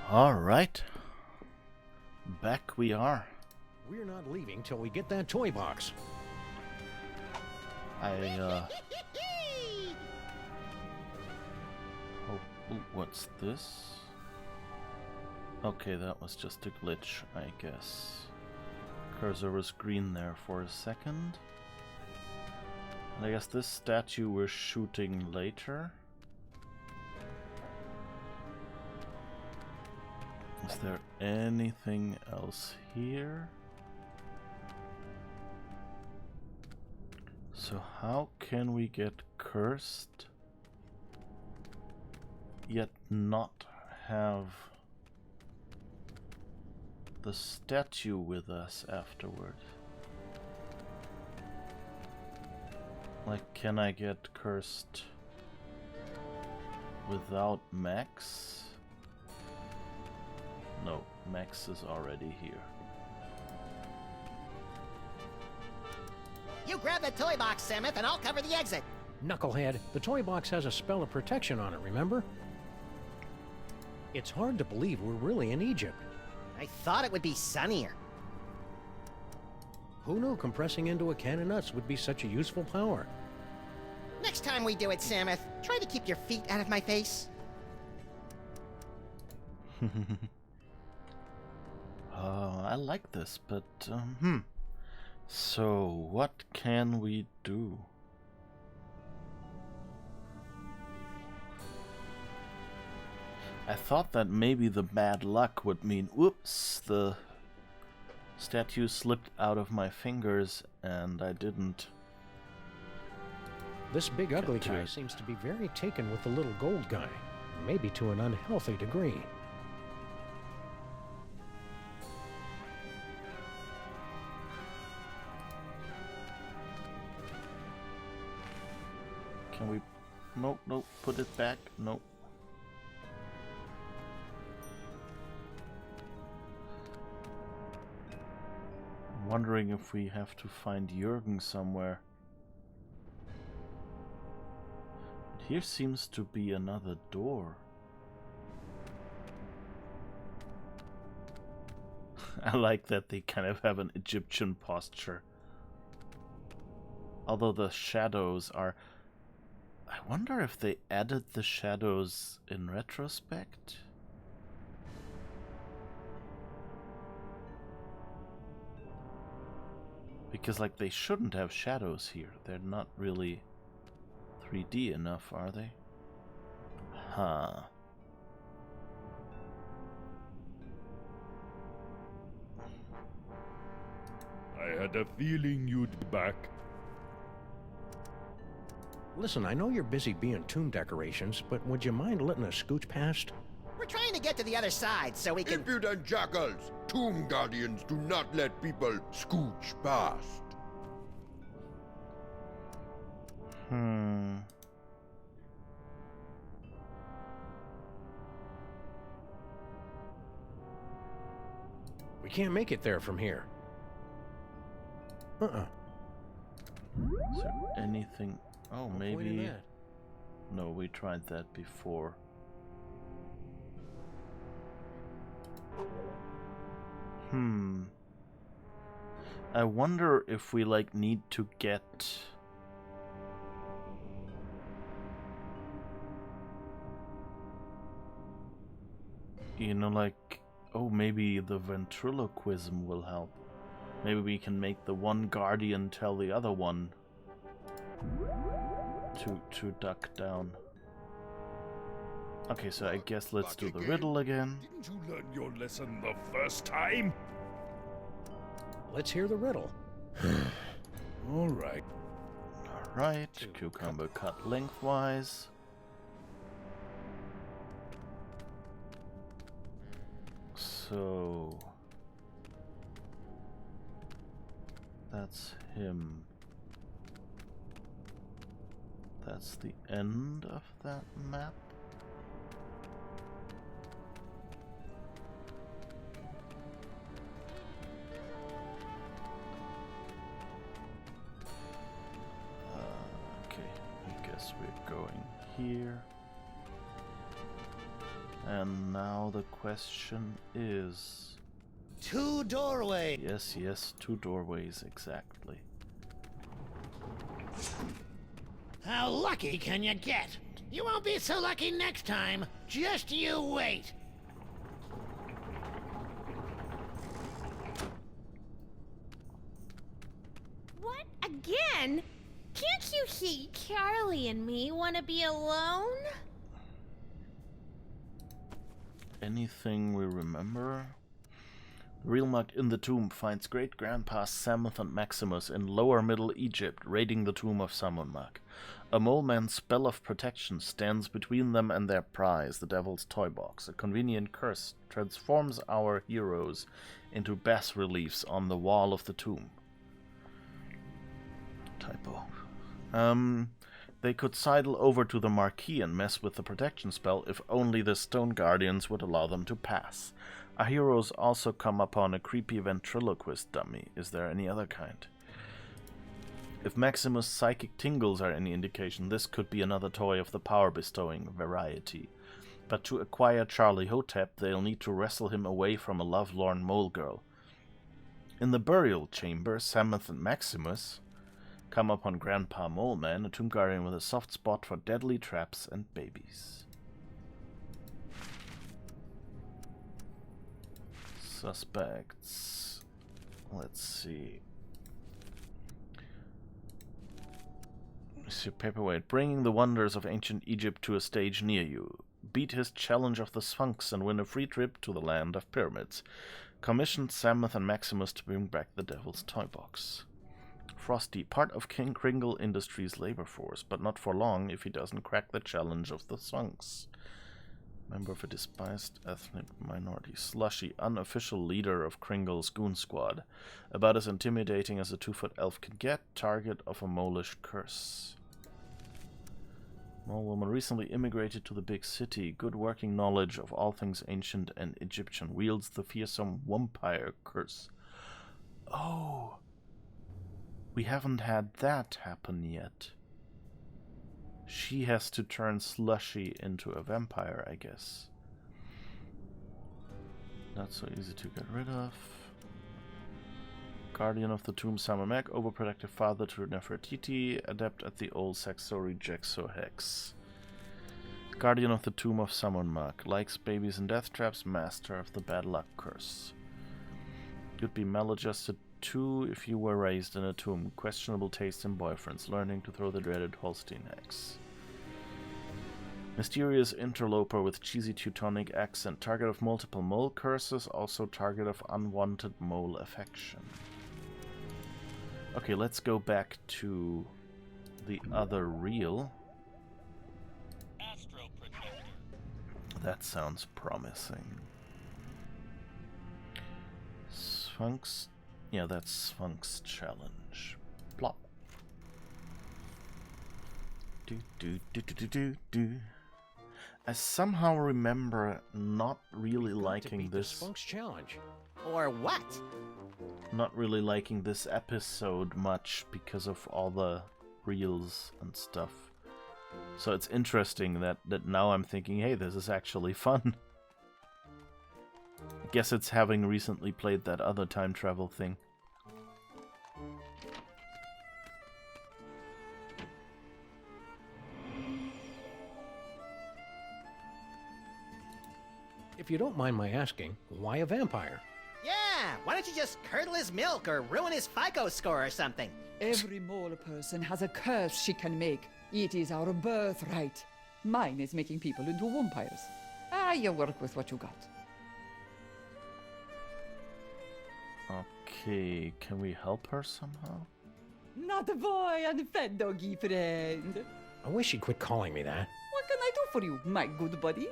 Alright. Back we are. We're not leaving till we get that toy box. Oh, ooh, what's this? Okay, that was just a glitch, I guess. Cursor was green there for a second. And I guess this statue we're shooting later. Is there anything else here? So how can we get cursed yet not have the statue with us afterward? Like, can I get cursed without Max? No, Max is already here. You grab the toy box, Samuth, and I'll cover the exit. Knucklehead, the toy box has a spell of protection on it, remember? It's hard to believe we're really in Egypt. I thought it would be sunnier. Who knew compressing into a can of nuts would be such a useful power? Next time we do it, Samuth, try to keep your feet out of my face. I like this, but, So, what can we do? I thought that maybe the bad luck would mean, whoops, the statue slipped out of my fingers and I didn't. This big ugly guy seems to be very taken with the little gold guy, maybe to an unhealthy degree. Can we... Nope, nope, put it back, nope. I'm wondering if we have to find Jürgen somewhere. Here seems to be another door. I like that they kind of have an Egyptian posture. Although the shadows are... I wonder if they added the shadows in retrospect? Because, like, they shouldn't have shadows here. They're not really 3D enough, are they? Huh. I had a feeling you'd be back. Listen, I know you're busy being tomb decorations, but would you mind letting us scooch past? We're trying to get to the other side so we can... Impudent jackals! Tomb guardians do not let people scooch past. We can't make it there from here. Is there anything... Oh, maybe... No, we tried that before. I wonder if we, like, need to get... You know, like... Oh, maybe the ventriloquism will help. Maybe we can make the one guardian tell the other one to duck down. Okay, so I guess let's do the riddle again. Didn't you learn your lesson the first time? Let's hear the riddle. All right. Alright, cucumber cut lengthwise. So... That's him. That's the end of that map. Okay, I guess we're going here. And now the question is... 2 doorways. Yes, 2 doorways, exactly. How lucky can you get? You won't be so lucky next time. Just you wait. What? Again? Can't you see Charlie and me want to be alone? Anything we remember? The real mug in the tomb finds great-grandpas Samuth and Maximus in lower Middle Egypt raiding the tomb of Samunmak. A mole man's spell of protection stands between them and their prize, the devil's toy box. A convenient curse transforms our heroes into bas-reliefs on the wall of the tomb. Typo. They could sidle over to the marquee and mess with the protection spell if only the stone guardians would allow them to pass. Our heroes also come upon a creepy ventriloquist dummy. Is there any other kind? If Maximus' psychic tingles are any indication, this could be another toy of the power-bestowing variety. But to acquire Charlie Hotep, they'll need to wrestle him away from a lovelorn mole girl. In the burial chamber, Samuth and Maximus come upon Grandpa Mole Man, a tomb guardian with a soft spot for deadly traps and babies. Suspects. Let's see. Monsieur Paperweight, bringing the wonders of ancient Egypt to a stage near you. Beat his challenge of the Sphinx and win a free trip to the land of pyramids. Commissioned Samuth and Maximus to bring back the Devil's Toy Box. Frosty, part of King Kringle Industries' labor force, but not for long if he doesn't crack the challenge of the Sphinx. Member of a despised ethnic minority. Slushy, unofficial leader of Kringle's goon squad. About as intimidating as a 2-foot elf can get, target of a molish curse. Mole woman recently immigrated to the big city. Good working knowledge of all things ancient and Egyptian. Wields the fearsome vampire curse. Oh! We haven't had that happen yet. She has to turn Slushy into a vampire, I guess. Not so easy to get rid of. Guardian of the Tomb Samamek, overprotective father to Nefertiti, adept at the old Saxori Jexo Hex. Guardian of the Tomb of Samunmak, likes babies and death traps, master of the bad luck curse. You'd be maladjusted too if you were raised in a tomb. Questionable taste in boyfriends, learning to throw the dreaded Holstein Hex. Mysterious interloper with cheesy Teutonic accent, target of multiple mole curses, also target of unwanted mole affection. Okay, let's go back to the other reel. That sounds promising. Sphinx. Yeah, that's Sphinx challenge. Plop. Do. I somehow remember not really liking this. Sphinx challenge. Or what? Not really liking this episode much because of all the reels and stuff. So it's interesting that now I'm thinking, hey, this is actually fun. I guess it's having recently played that other time travel thing. If you don't mind my asking, why a vampire? Yeah, why don't you just curdle his milk or ruin his FICO score or something? Every mole person has a curse she can make. It is our birthright. Mine is making people into vampires. You work with what you got. Okay, can we help her somehow? Not a boy and fat doggy friend. I wish you'd quit calling me that. What can I do for you, my good buddy?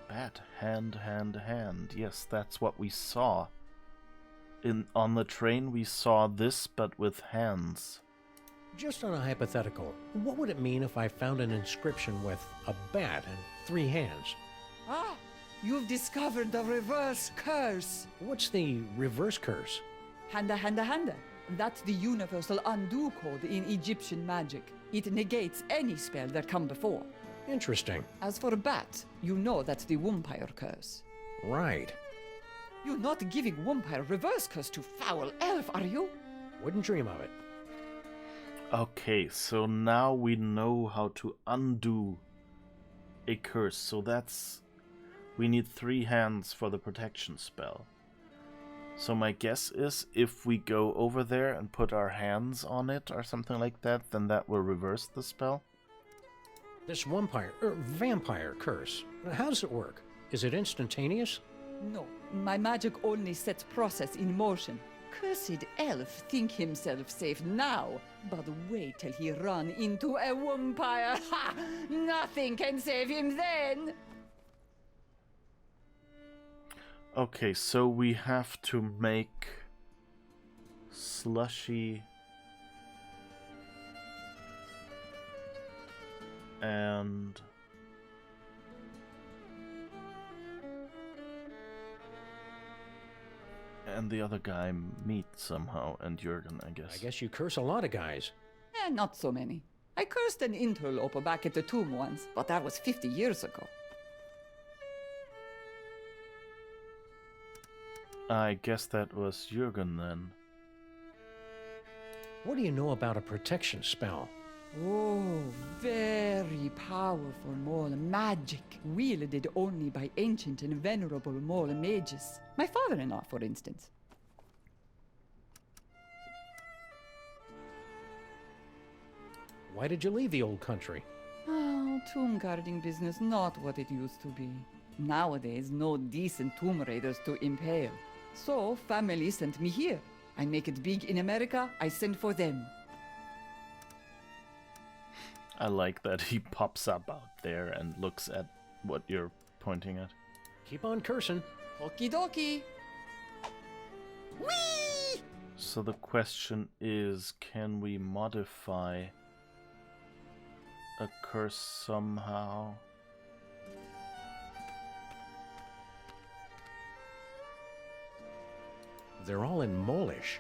Bat, hand. Yes, that's what we saw. On the train we saw this, but with hands. Just on a hypothetical, what would it mean if I found an inscription with a bat and 3 hands? Ah, you've discovered the reverse curse. What's the reverse curse? Handa. That's the universal undo code in Egyptian magic. It negates any spell that come before. Interesting. As for Bat, you know that's the Wumpire curse. Right. You're not giving Wumpire reverse curse to foul elf, are you? Wouldn't dream of it. Okay, so now we know how to undo a curse. So that's... we need 3 hands for the protection spell. So my guess is if we go over there and put our hands on it or something like that, then that will reverse the spell. This vampire curse, how does it work? Is it instantaneous? No, my magic only sets process in motion. Cursed elf think himself safe now, but wait till he run into a Wumpire. Ha! Nothing can save him then! Okay, so we have to make slushy and the other guy meet somehow, and Jurgen, I guess. I guess you curse a lot of guys. Not so many. I cursed an interloper back at the tomb once, but that was 50 years ago. I guess that was Jurgen then. What do you know about a protection spell? Oh, very powerful mole magic, wielded only by ancient and venerable mole mages. My father-in-law, for instance. Why did you leave the old country? Oh, tomb guarding business not what it used to be. Nowadays, no decent tomb raiders to impale. So, family sent me here. I make it big in America, I send for them. I like that he pops up out there and looks at what you're pointing at. Keep on cursing. Okie dokie. Whee! So the question is, can we modify a curse somehow? They're all in Molish.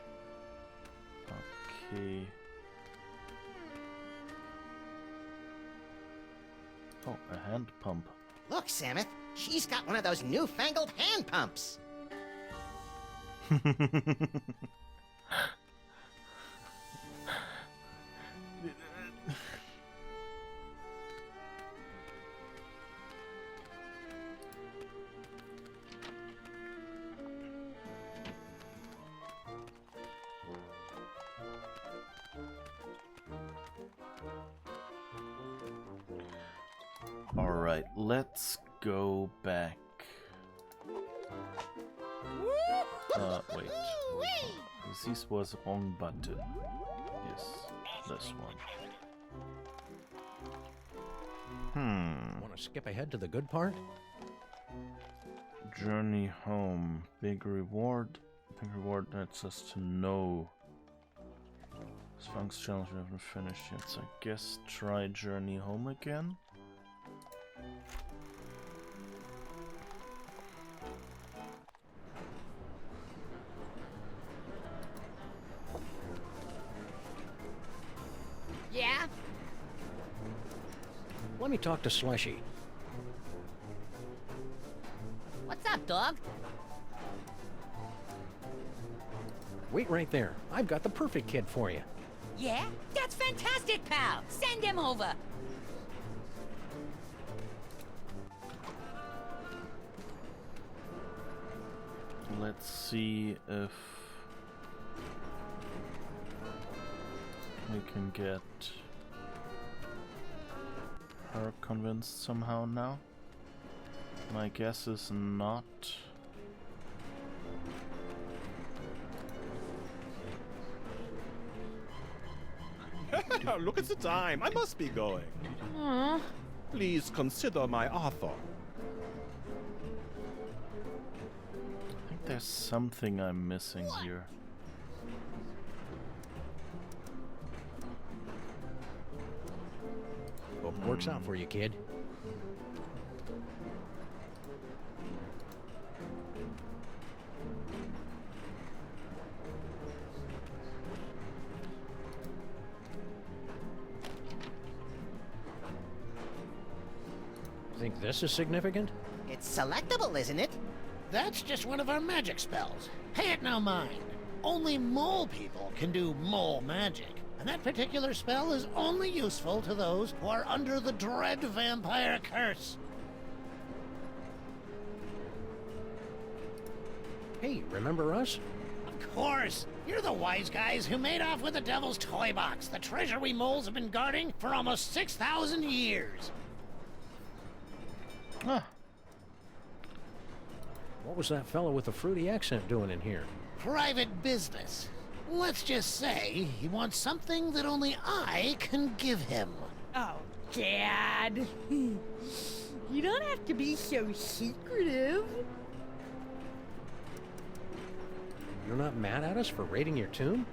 Okay. Oh, a hand pump. Look, Samuth, she's got one of those newfangled hand pumps. Alright, let's go back. Wait. This was wrong button. Yes, this one. Want to skip ahead to the good part? Journey home. Big reward. Big reward lets us to know. Sphinx challenge we haven't finished yet, so I guess try journey home again. Yeah? Let me talk to Slushy. What's up, dog? Wait right there. I've got the perfect kid for you. Yeah? That's fantastic, pal! Send him over! Let's see if we can get her convinced somehow now. My guess is not. Look at the time. I must be going. Please consider my offer. I think there's something I'm missing here. Hope it works out for you, kid. think this is significant? It's selectable, isn't it? That's just one of our magic spells. Pay it no mind. Only mole people can do mole magic. And that particular spell is only useful to those who are under the dread vampire curse. Hey, remember us? Of course. You're the wise guys who made off with the Devil's Toy Box, the treasure we moles have been guarding for almost 6,000 years. Ah, What was that fellow with the fruity accent doing in here? Private business. Let's just say he wants something that only I can give him. Oh, Dad. You don't have to be so secretive. You're not mad at us for raiding your tomb?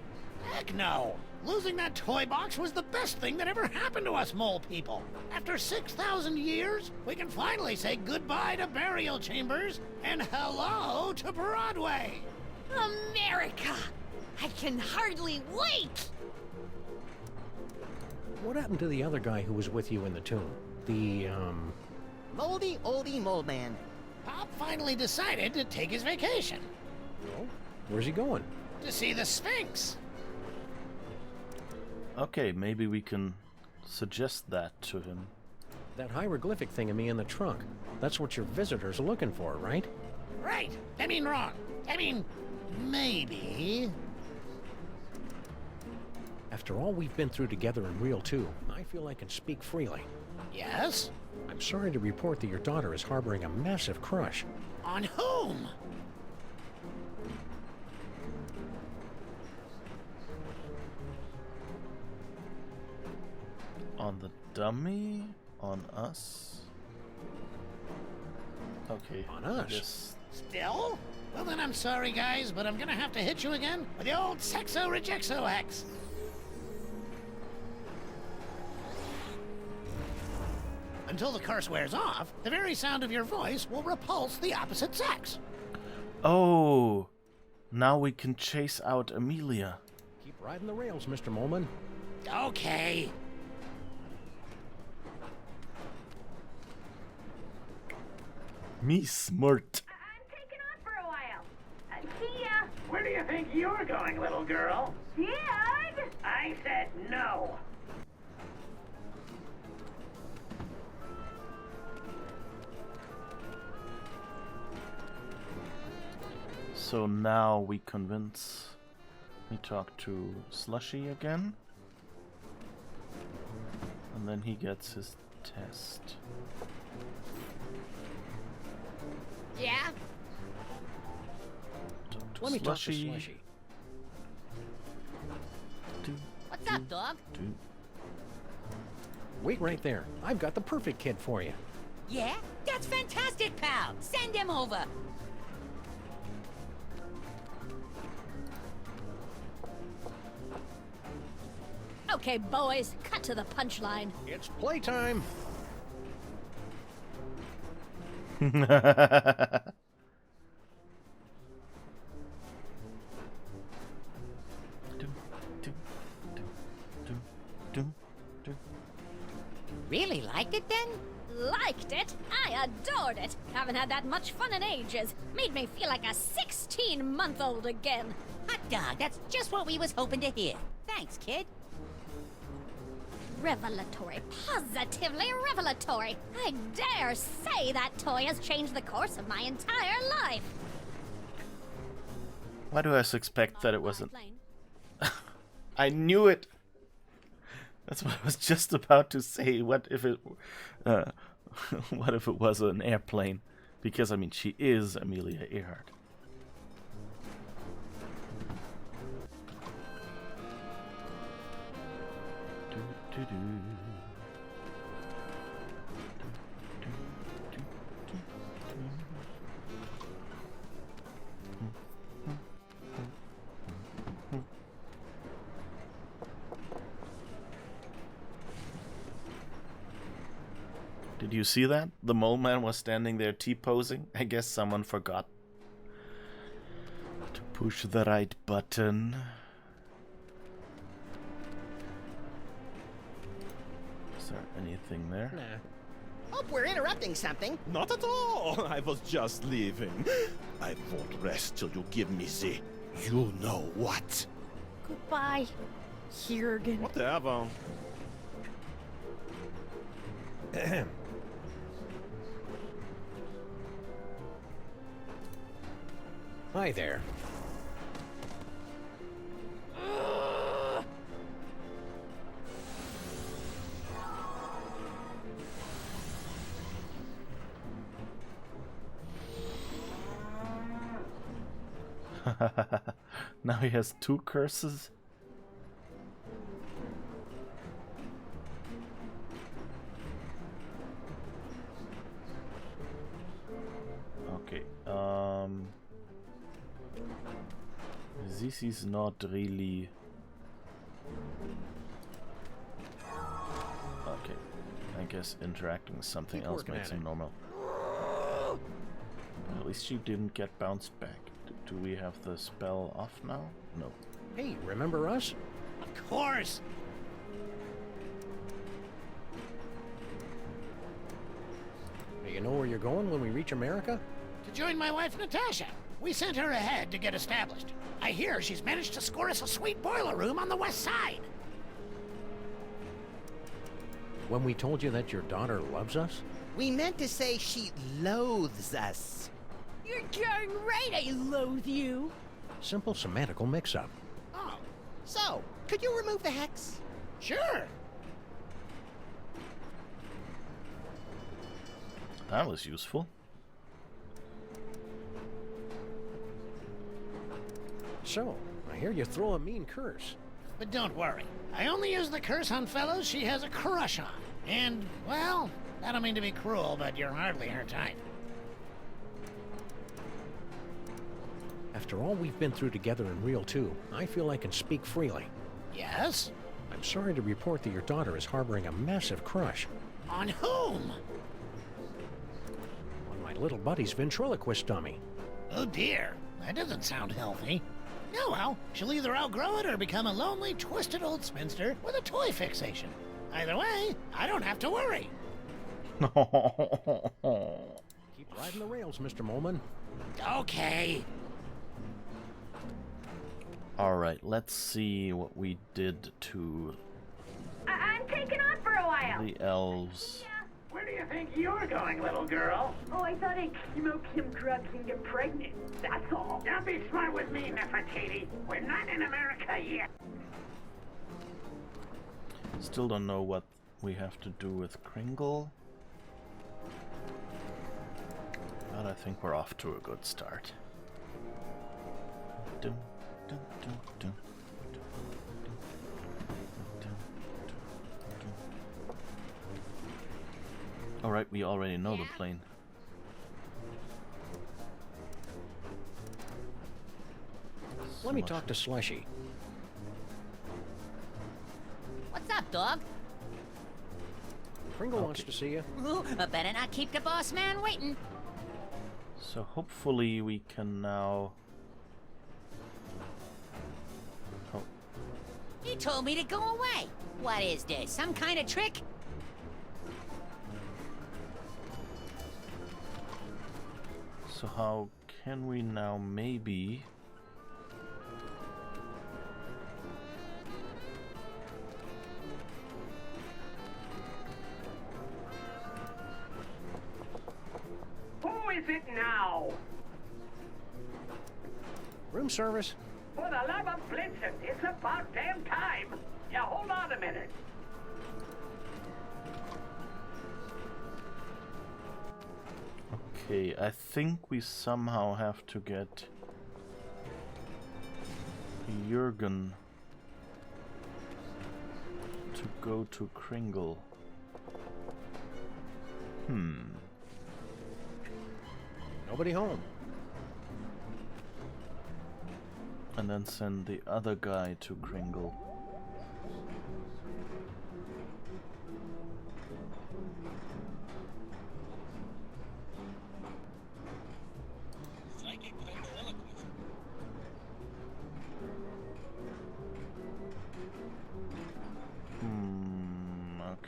Heck no! Losing that toy box was the best thing that ever happened to us mole people. After 6,000 years, we can finally say goodbye to burial chambers and hello to Broadway. America! I can hardly wait! What happened to the other guy who was with you in the tomb? The, Moldy oldie mole man. Pop finally decided to take his vacation. Oh, where's he going? To see the Sphinx. okay, maybe we can suggest that to him. That hieroglyphic thingamie in the trunk. That's what your visitors are looking for, right? Right. I mean wrong. I mean, maybe. After all we've been through together in Real 2, I feel I can speak freely. Yes? I'm sorry to report that your daughter is harboring a massive crush. On whom? On the dummy? On us? Okay. On us? Yes. Still? Well then I'm sorry guys, but I'm gonna have to hit you again with the old sexo-rejexo hex. Until the curse wears off, the very sound of your voice will repulse the opposite sex. Oh, now we can chase out Amelia. Keep riding the rails, Mr. Molman. Okay. Me smart. I'm taking off for a while. See ya. Where do you think you're going, little girl? Dad! I said no. So now we convince. We talk to Slushy again. And then he gets his test. Yeah? Talk to Let me talk to Slushy. Slushy. What's up, dog? Wait right there. I've got the perfect kid for you. Yeah? That's fantastic, pal. Send him over. Okay, boys, cut to the punchline. It's playtime. Really liked it then? Liked it? I adored it. Haven't had that much fun in ages. Made me feel like a 16-month-old again. Hot dog, that's just what we was hoping to hear. Thanks, kid. Revelatory. Positively revelatory. I dare say that toy has changed the course of my entire life. Why do I suspect that it wasn't? Plane. I knew it. That's what I was just about to say. What if it, what if it was an airplane? Because I mean, she is Amelia Earhart. Did you see that? The mole man was standing there T-posing. I guess someone forgot to push the right button. Is there anything there? Nah. Hope we're interrupting something. Not at all. I was just leaving. I won't rest till you give me the you know what. Goodbye, Jürgen. Whatever. Hi there. Now he has 2 curses. Okay. This is not really. Okay. I guess interacting with something Keep else working makes at him it. normal. At least she didn't get bounced back. Do we have the spell off now? No. Hey, remember us? Of course. Do you know where you're going when we reach America? To join my wife, Natasha. We sent her ahead to get established. I hear she's managed to score us a sweet boiler room on the west side. When we told you that your daughter loves us? We meant to say she loathes us. You're darn right I loathe you. Simple semantical mix-up. Oh, so, could you remove the hex? Sure. That was useful. So, I hear you throw a mean curse. But don't worry. I only use the curse on fellows she has a crush on. And, well, I don't mean to be cruel, but you're hardly her type. After all we've been through together in Real 2, I feel I can speak freely. Yes? I'm sorry to report that your daughter is harboring a massive crush On whom? on my little buddy's ventriloquist dummy. Oh dear, that doesn't sound healthy. Oh well, she'll either outgrow it or become a lonely, twisted old spinster with a toy fixation. Either way, I don't have to worry. Keep riding the rails, Mr. Molman. Okay. Alright, let's see what we did to I'm taking off for a while. the elves. Where do you think you're going, little girl? Oh, I thought I'd smoke some drugs and get pregnant. That's all. Don't be smart with me, Nefertiti. We're not in America yet. Still don't know what we have to do with Kringle. But I think we're off to a good start. Dum, dum, dum, dum, dum, dum, dum, dum. Alright, we already know the plane. Let me talk to Slushy. What's up, dog? Kringle wants to see you. Ooh, I better not keep the boss man waiting. So hopefully we can now... Oh, He told me to go away. What is this, some kind of trick? so how can we now maybe... Who is it now? Room service? For the love of Blitzen, it's about damn time. Yeah, hold on a minute. Okay, I think we somehow have to get Jürgen to go to Kringle. Nobody home. And then send the other guy to Kringle.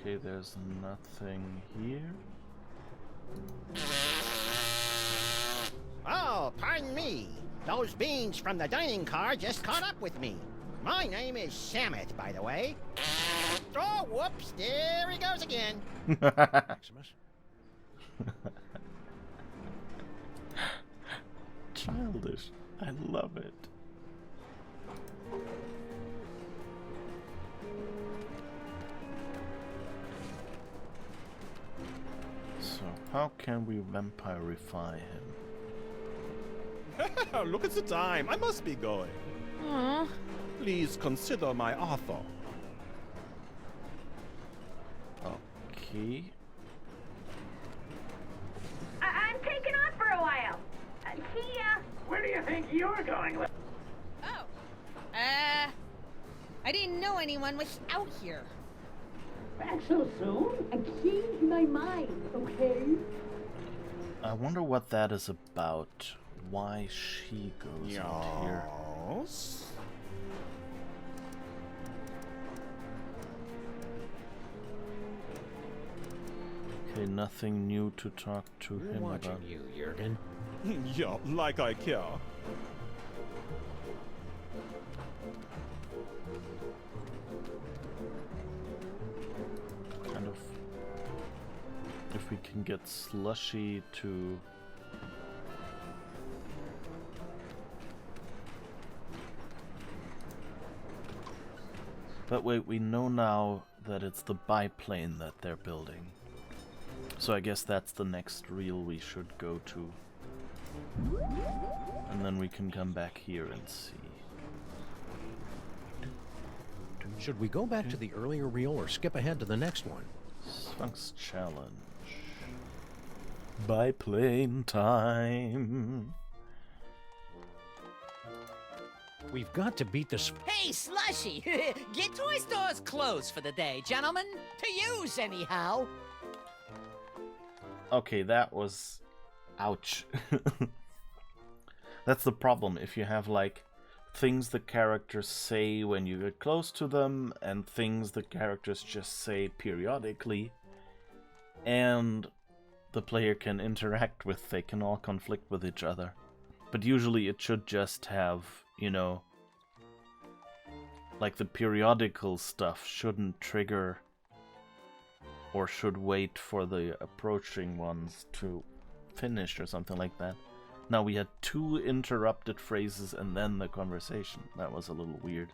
Okay, there's nothing here. Oh, pardon me. Those beans from the dining car just caught up with me. My name is Samet, by the way. Oh, whoops, there he goes again. Maximus. Childish. I love it. So, how can we vampirify him? Look at the time. I must be going. Aw. Please consider my offer. Okay. I'm taking off for a while. See ya. Where do you think you're going? Oh. I didn't know anyone was out here. Back so soon? I changed my mind, okay? I wonder what that is about. Why she goes out here. Yes. Okay, nothing new to talk to We're him watching about. you, Jurgen. Yeah, like I care. Kind of. If we can get Slushy to. But wait, we know now that it's the biplane that they're building. So I guess that's the next reel we should go to. And then we can come back here and see. Should we go back to the earlier reel or skip ahead to the next one? Sphinx Challenge. Biplane time. We've got to beat this. Hey, Slushy! Get toy stores closed for the day, gentlemen. To use, anyhow. Okay, that was... ouch. That's the problem. If you have, like, things the characters say when you get close to them, and things the characters just say periodically, and the player can interact with, they can all conflict with each other. But usually it should just have, you know, like the periodical stuff shouldn't trigger or should wait for the approaching ones to finish or something like that. Now we had 2 interrupted phrases and then the conversation. That was a little weird.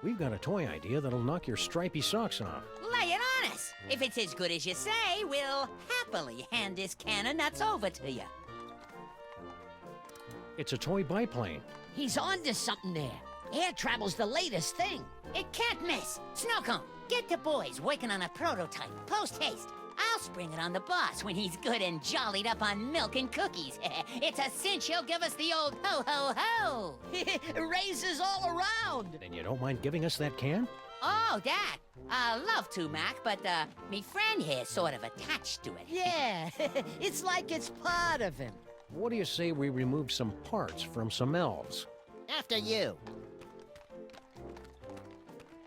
We've got a toy idea that'll knock your stripy socks off. Lay it on us. If it's as good as you say, we'll happily hand this can of nuts over to you. It's a toy biplane. He's onto something there. Air travel's the latest thing. It can't miss. Snowcone, get the boys working on a prototype, post haste. I'll spring it on the boss when he's good and jollied up on milk and cookies. It's a cinch he'll give us the old ho-ho-ho. Raises all around. Then you don't mind giving us that can? Oh, that. Love to, Mac, but, me friend here's sort of attached to it. Yeah, it's like it's part of him. What do you say we remove some parts from some elves? After you.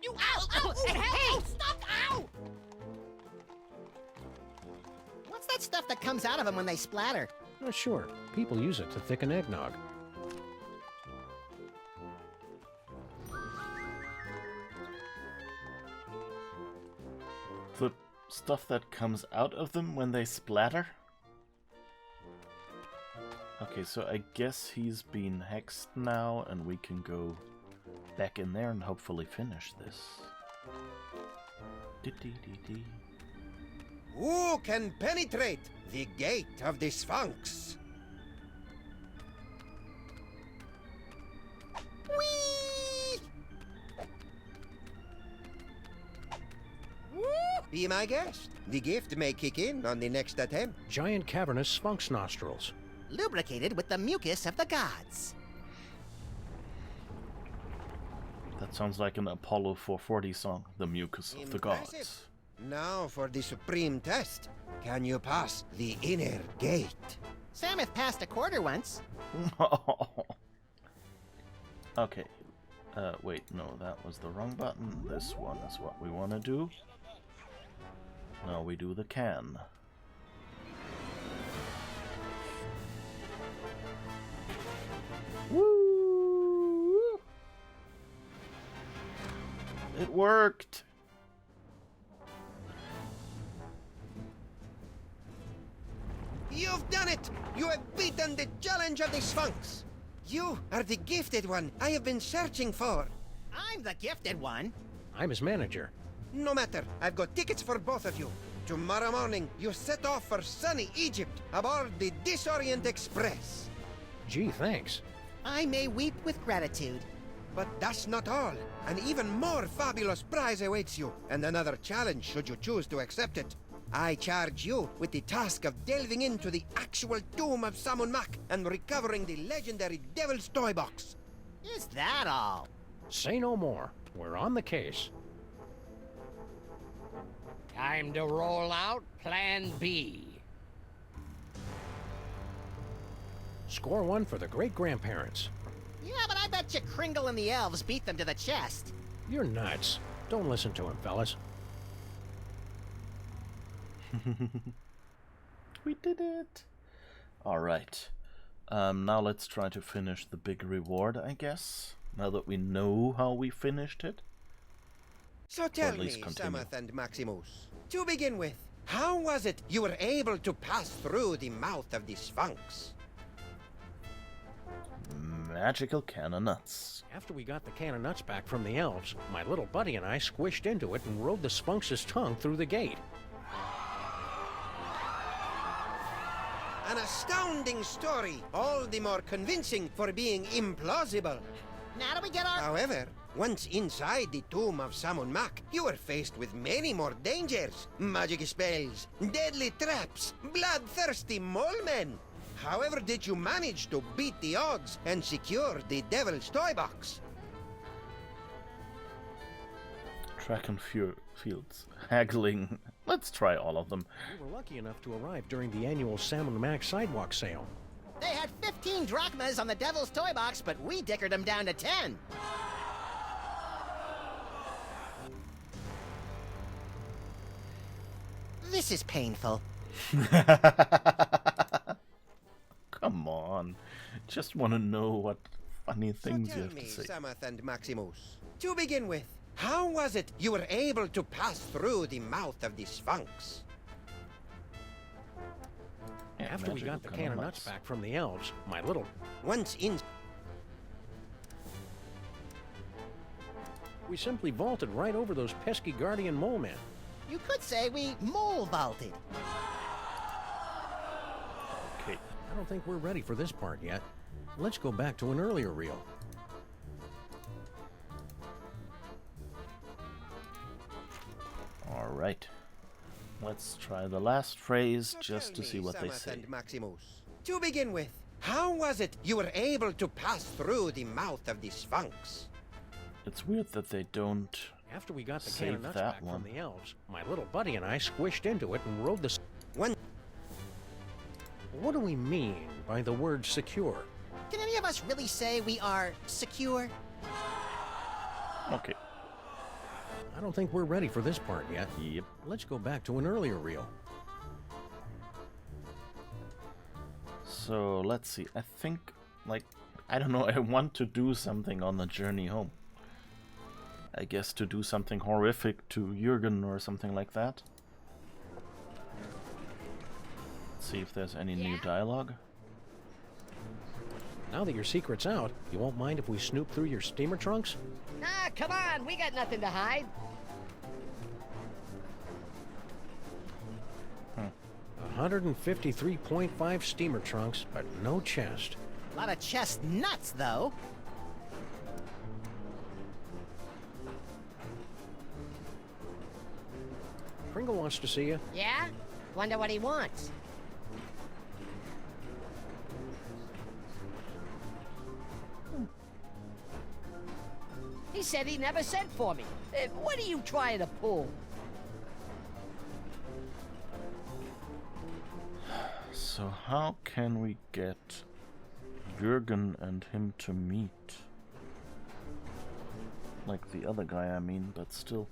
You ow! Ow! Oh, hey! Stop! Ow! What's that stuff that comes out of them when they splatter? Sure. People use it to thicken eggnog. The stuff that comes out of them when they splatter? Okay, so I guess he's been hexed now, and we can go back in there and hopefully finish this. Who can penetrate the gate of the Sphinx? Whee! Woo! Be my guest. The gift may kick in on the next attempt. Giant cavernous sphinx nostrils. Lubricated with the mucus of the gods. That sounds like an Apollo 440 song, The Mucus of the Impressive. Gods. Now for the supreme test. Can you pass the inner gate? Samuth passed a quarter once. Okay. Wait, no, that was the wrong button. This one is what we want to do. Now we do the can. It worked! You've done it! You have beaten the challenge of the Sphinx! You are the gifted one I have been searching for. I'm the gifted one. I'm his manager. No matter, I've got tickets for both of you. Tomorrow morning, you set off for sunny Egypt aboard the Disorient Express. Gee, thanks. I may weep with gratitude. But that's not all. An even more fabulous prize awaits you, and another challenge should you choose to accept it. I charge you with the task of delving into the actual tomb of Samun Mak and recovering the legendary Devil's Toy Box. Is that all? Say no more. We're on the case. Time to roll out Plan B. Score one for the great-grandparents. Yeah, but I bet you Kringle and the elves beat them to the chest. You're nuts. Don't listen to him, fellas. We did it! Alright. Now let's try to finish the big reward, I guess. Now that we know how we finished it. So tell me, Samath and Maximus, to begin with, how was it you were able to pass through the mouth of the Sphinx? Magical can of nuts. After we got the can of nuts back from the elves, my little buddy and I squished into it and rode the Sphinx's tongue through the gate. An astounding story, all the more convincing for being implausible. Now do we get our... However, once inside the tomb of Samun Mak, you were faced with many more dangers. Magic spells, deadly traps, bloodthirsty mole men. However did you manage to beat the odds and secure the Devil's Toy Box? Track and fields. Haggling. Let's try all of them. We were lucky enough to arrive during the annual Samun Mak sidewalk sale. They had 15 drachmas on the Devil's Toy Box, but we dickered them down to 10. This is painful. Come on. Just want to know what funny things you have to say. Samath and Maximus, to begin with, how was it you were able to pass through the mouth of the Sphinx? After we got the can of nuts back from the elves, my little... Once in... We simply vaulted right over those pesky guardian mole men. You could say we mole vaulted. Okay. I don't think we're ready for this part yet. Let's go back to an earlier reel. Alright. Let's try the last phrase So just to tell see me, what they Samath say. and Maximus, to begin with, how was it you were able to pass through the mouth of the Sphinx? It's weird that they don't After we got the can save of nuts that back one. from the elves, my little buddy and I squished into it and rode the... One... What do we mean by the word secure? Can any of us really say we are secure? Okay. I don't think we're ready for this part yet. Yep. Let's go back to an earlier reel. So let's see. I think, like, I don't know, I want to do something on the journey home. I guess to do something horrific to Jürgen or something like that. Let's see if there's any new dialogue. Now that your secret's out, you won't mind if we snoop through your steamer trunks? Ah, come on, we got nothing to hide. 153.5 steamer trunks, but no chest. A lot of chest nuts, though. Pringle wants to see you. Yeah? Wonder what he wants. He said he never sent for me. What are you trying to pull? So how can we get Jürgen and him to meet? Like the other guy, I mean, but still.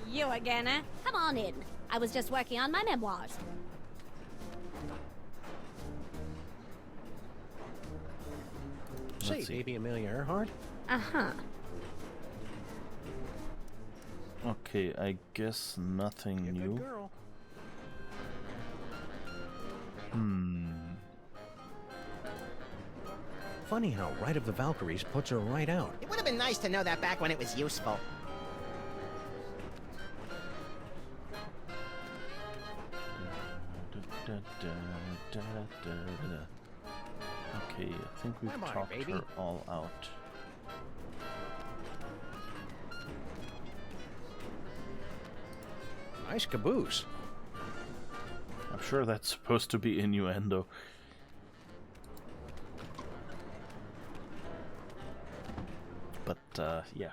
You again, eh? Come on in. I was just working on my memoirs. Say, baby Amelia Earhart? Uh-huh. Okay, I guess nothing new. Girl. Funny how Rite of the Valkyries puts her right out. It would have been nice to know that back when it was useful. Okay, I think we've Come on, talked baby. her all out. Nice caboose. I'm sure that's supposed to be innuendo. But, yeah.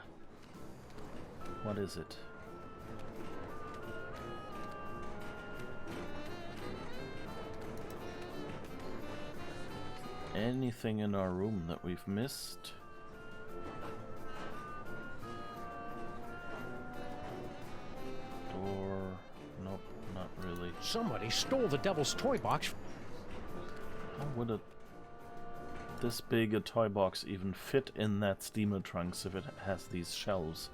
What is it? Anything in our room that we've missed? Door... Nope, not really. Somebody stole the devil's toy box. How would this big a toy box even fit in that steamer trunks if it has these shelves?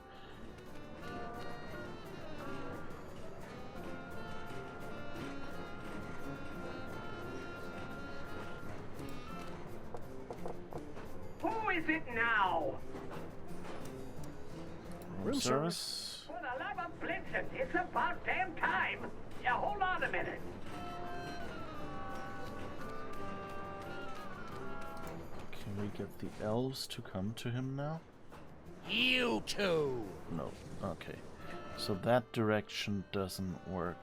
Who is it now? Room service? For the love of Blitzen, it's about damn time. Yeah, hold on a minute. Can we get the elves to come to him now? You two! No. Okay. So that direction doesn't work.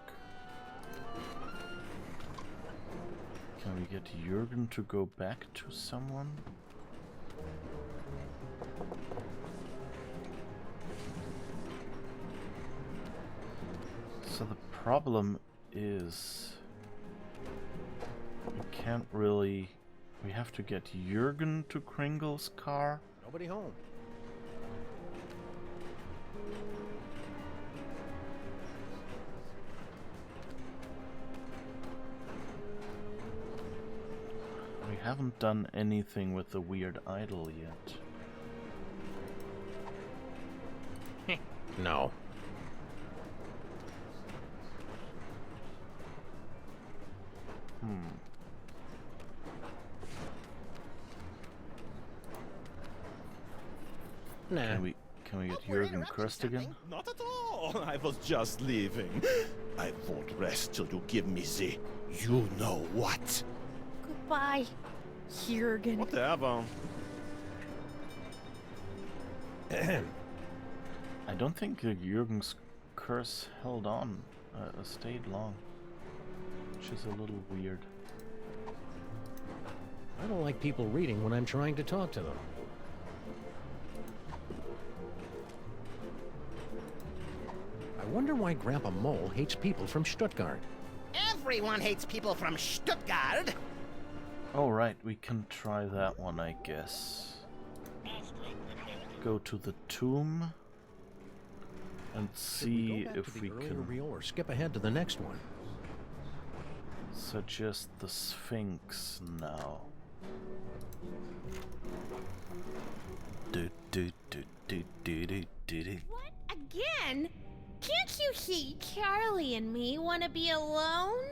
Can we get Jürgen to go back to someone? So the problem is we can't really... We have to get Jürgen to Kringle's car. Nobody home. We haven't done anything with the weird idol yet. No. Nah. Can we get Jürgen cursed again? Not at all. I was just leaving. I won't rest till you give me the you know what. Goodbye, Jürgen. Whatever. I don't think Jürgen's curse held on, stayed long, which is a little weird. I don't like people reading when I'm trying to talk to them. I wonder why Grandpa Mole hates people from Stuttgart. Everyone hates people from Stuttgart. Oh right, we can try that one, I guess. Go to the tomb and see if we can reel or skip ahead to the next one. Suggest the Sphinx now. What? Again? Can't you see Charlie and me want to be alone?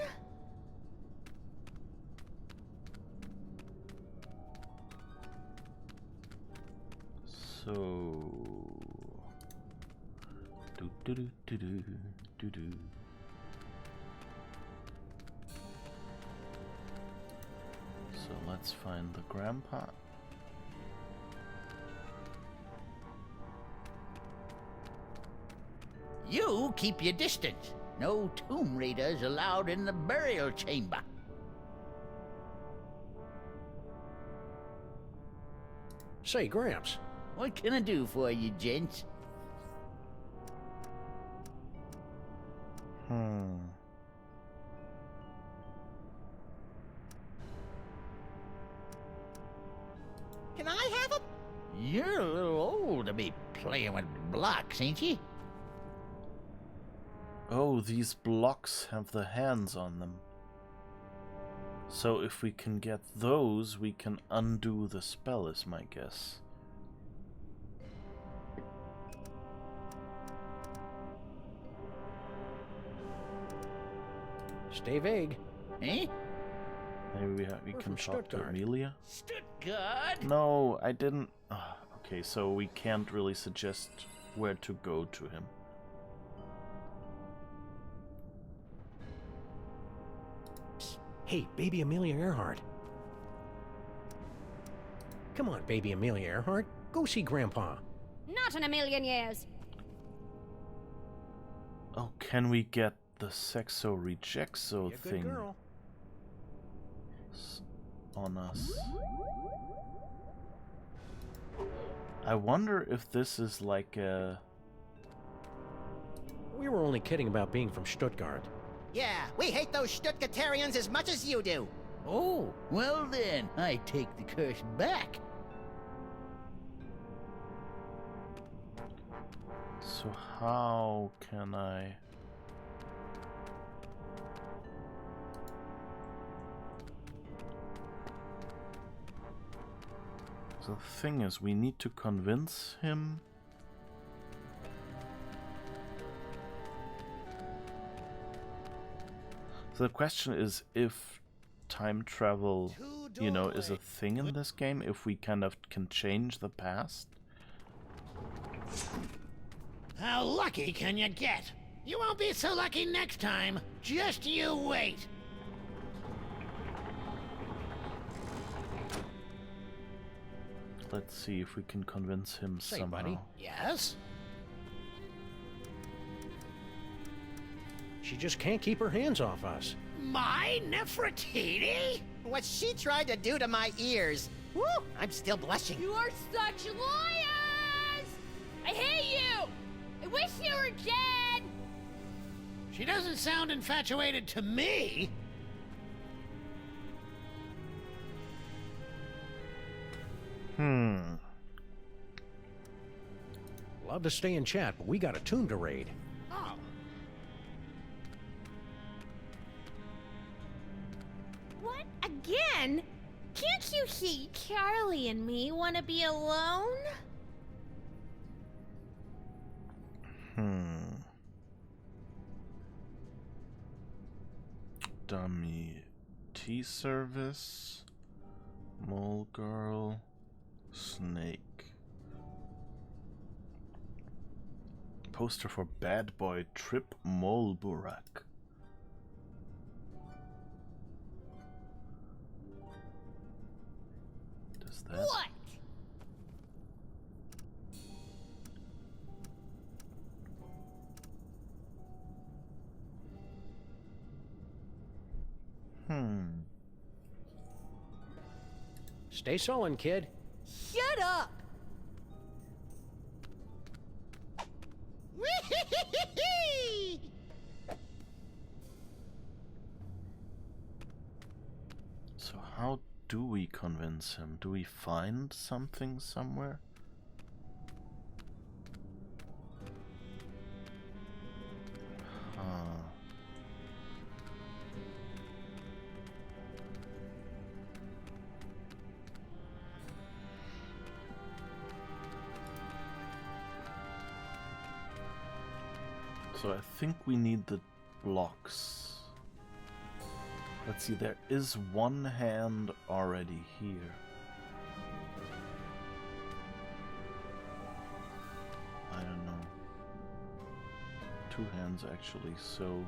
So... So let's find the grandpa. You keep your distance. No tomb raiders allowed in the burial chamber. Say, Gramps. What can I do for you, gents? Can I have them? You're a little old to be playing with blocks, ain't you? Oh, these blocks have the hands on them. So if we can get those, we can undo the spell, is my guess. Stay vague. Eh? Maybe we can talk to Amelia? Stuttgart? No, I didn't... okay, so we can't really suggest where to go to him. Hey, baby Amelia Earhart. Come on, baby Amelia Earhart. Go see Grandpa. Not in a million years. Oh, can we get the Sexo Rejexo thing girl. On us? I wonder if this is like a... We were only kidding about being from Stuttgart. Yeah, we hate those Stuttgartarians as much as you do. Oh, well then, I take the curse back. So how can I... The thing is, we need to convince him. So the question is if time travel, you know, is a thing in this game, if we kind of can change the past. How lucky can you get? You won't be so lucky next time. Just you wait. Let's see if we can convince him somehow. Buddy. Yes? She just can't keep her hands off us. My Nefertiti? What she tried to do to my ears. Woo! I'm still blushing. You are such liars! I hate you! I wish you were dead! She doesn't sound infatuated to me. Love to stay and chat, but we got a tomb to raid. Oh. What? Again? Can't you see Charlie and me want to be alone? Dummy tea service, mole girl, snake. Poster for Bad Boy Trip Molburak. Does that? What? Stay sullen, kid. Shut up! So how do we convince him? Do we find something somewhere? So I think we need the blocks. Let's see, there is one hand already here. I don't know. Two hands actually, so...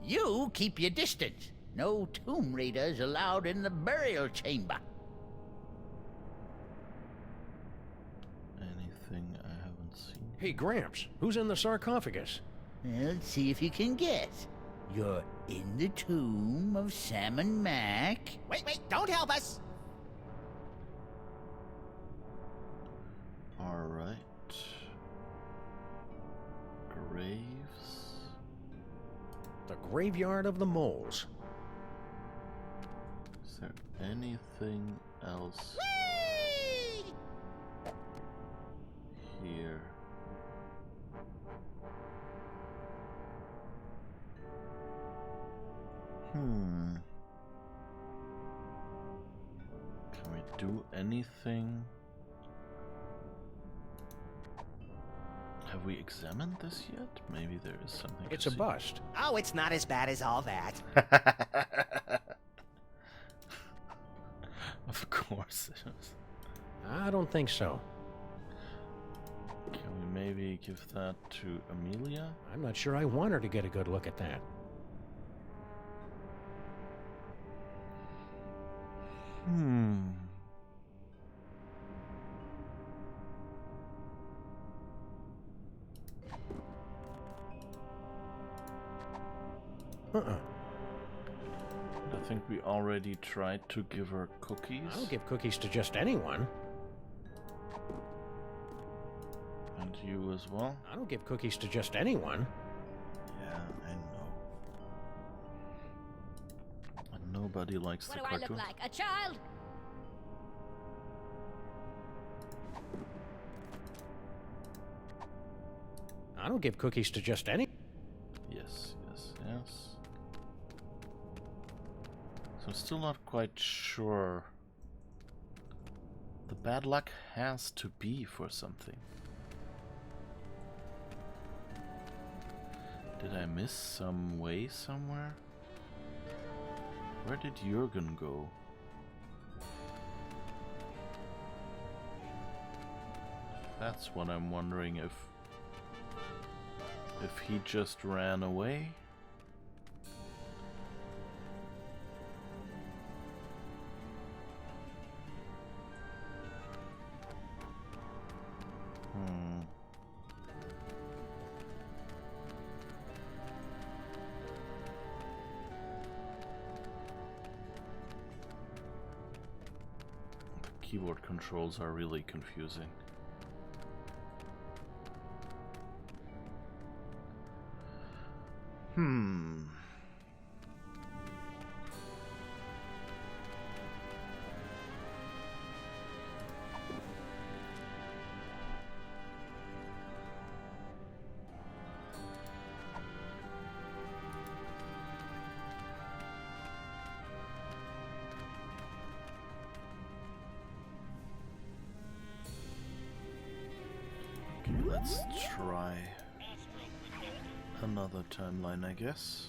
You keep your distance. No tomb raiders allowed in the burial chamber. Anything I haven't seen? Hey, Gramps, who's in the sarcophagus? Well, let's see if you can guess. You're in the tomb of Sam and Mac. Wait, don't help us! Alright. Graves. The graveyard of the moles. anything else here? Can we do anything? Have we examined this yet? Maybe there is something. It's a bust. Oh, it's not as bad as all that. Of course it is. I don't think so. Can we maybe give that to Amelia? I'm not sure I want her to get a good look at that. I think we already tried to give her cookies. I'll give cookies to just anyone. And you as well? I don't give cookies to just anyone. Yeah, I know. And nobody likes the cartoon. What do I look like? A child? I don't give cookies to just any. Yes, yes, yes. So I'm still not quite sure. The bad luck has to be for something. Did I miss some way somewhere? Where did Jürgen go? That's what I'm wondering, if he just ran away. The keyboard controls are really confusing. Okay, let's try another timeline, I guess.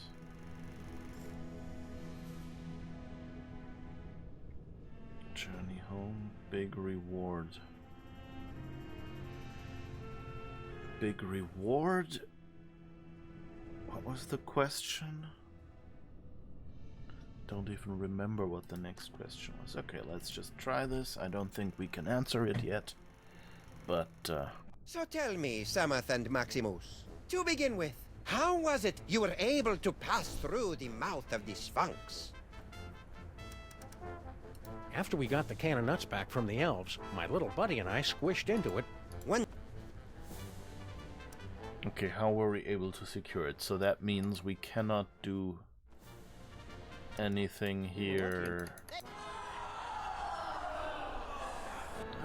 Journey home, big reward. Big reward? What was the question? Don't even remember what the next question was. Okay, let's just try this. I don't think we can answer it yet, but So tell me, Samath and Maximus, to begin with, how was it you were able to pass through the mouth of the Sphinx? After we got the can of nuts back from the elves, my little buddy and I squished into it. Okay, how were we able to secure it? So that means we cannot do anything here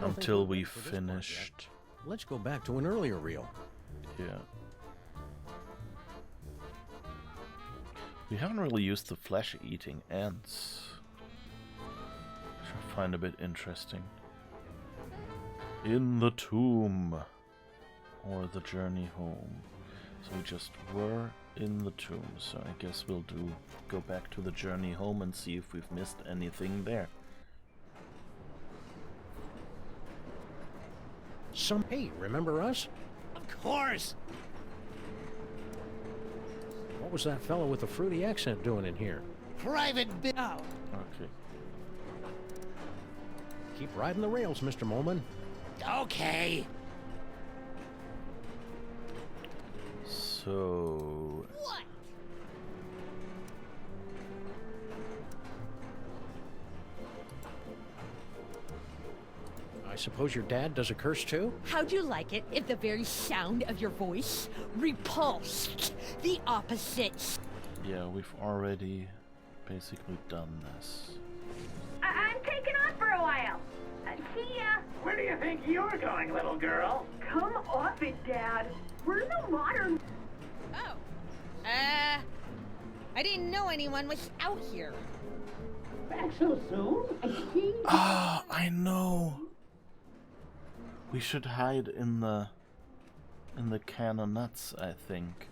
until we finished. Let's go back to an earlier reel. Yeah. We haven't really used the flesh-eating ants, which I find a bit interesting. In the tomb, or the journey home. So we just were in the tomb, so I guess we'll go back to the journey home and see if we've missed anything there. Hey, remember us? Of course! What was that fellow with the fruity accent doing in here? Private Okay. Keep riding the rails, Mr. Molman. Okay. So... What? I suppose your dad does a curse too? How'd you like it if the very sound of your voice repulsed the opposites? Yeah, we've already basically done this. I'm taking off for a while. See ya. Where do you think you're going, little girl? Come off it, Dad. We're no modern. Oh. I didn't know anyone was out here. Back so soon? Ah, I know. We should hide in the can of nuts, I think.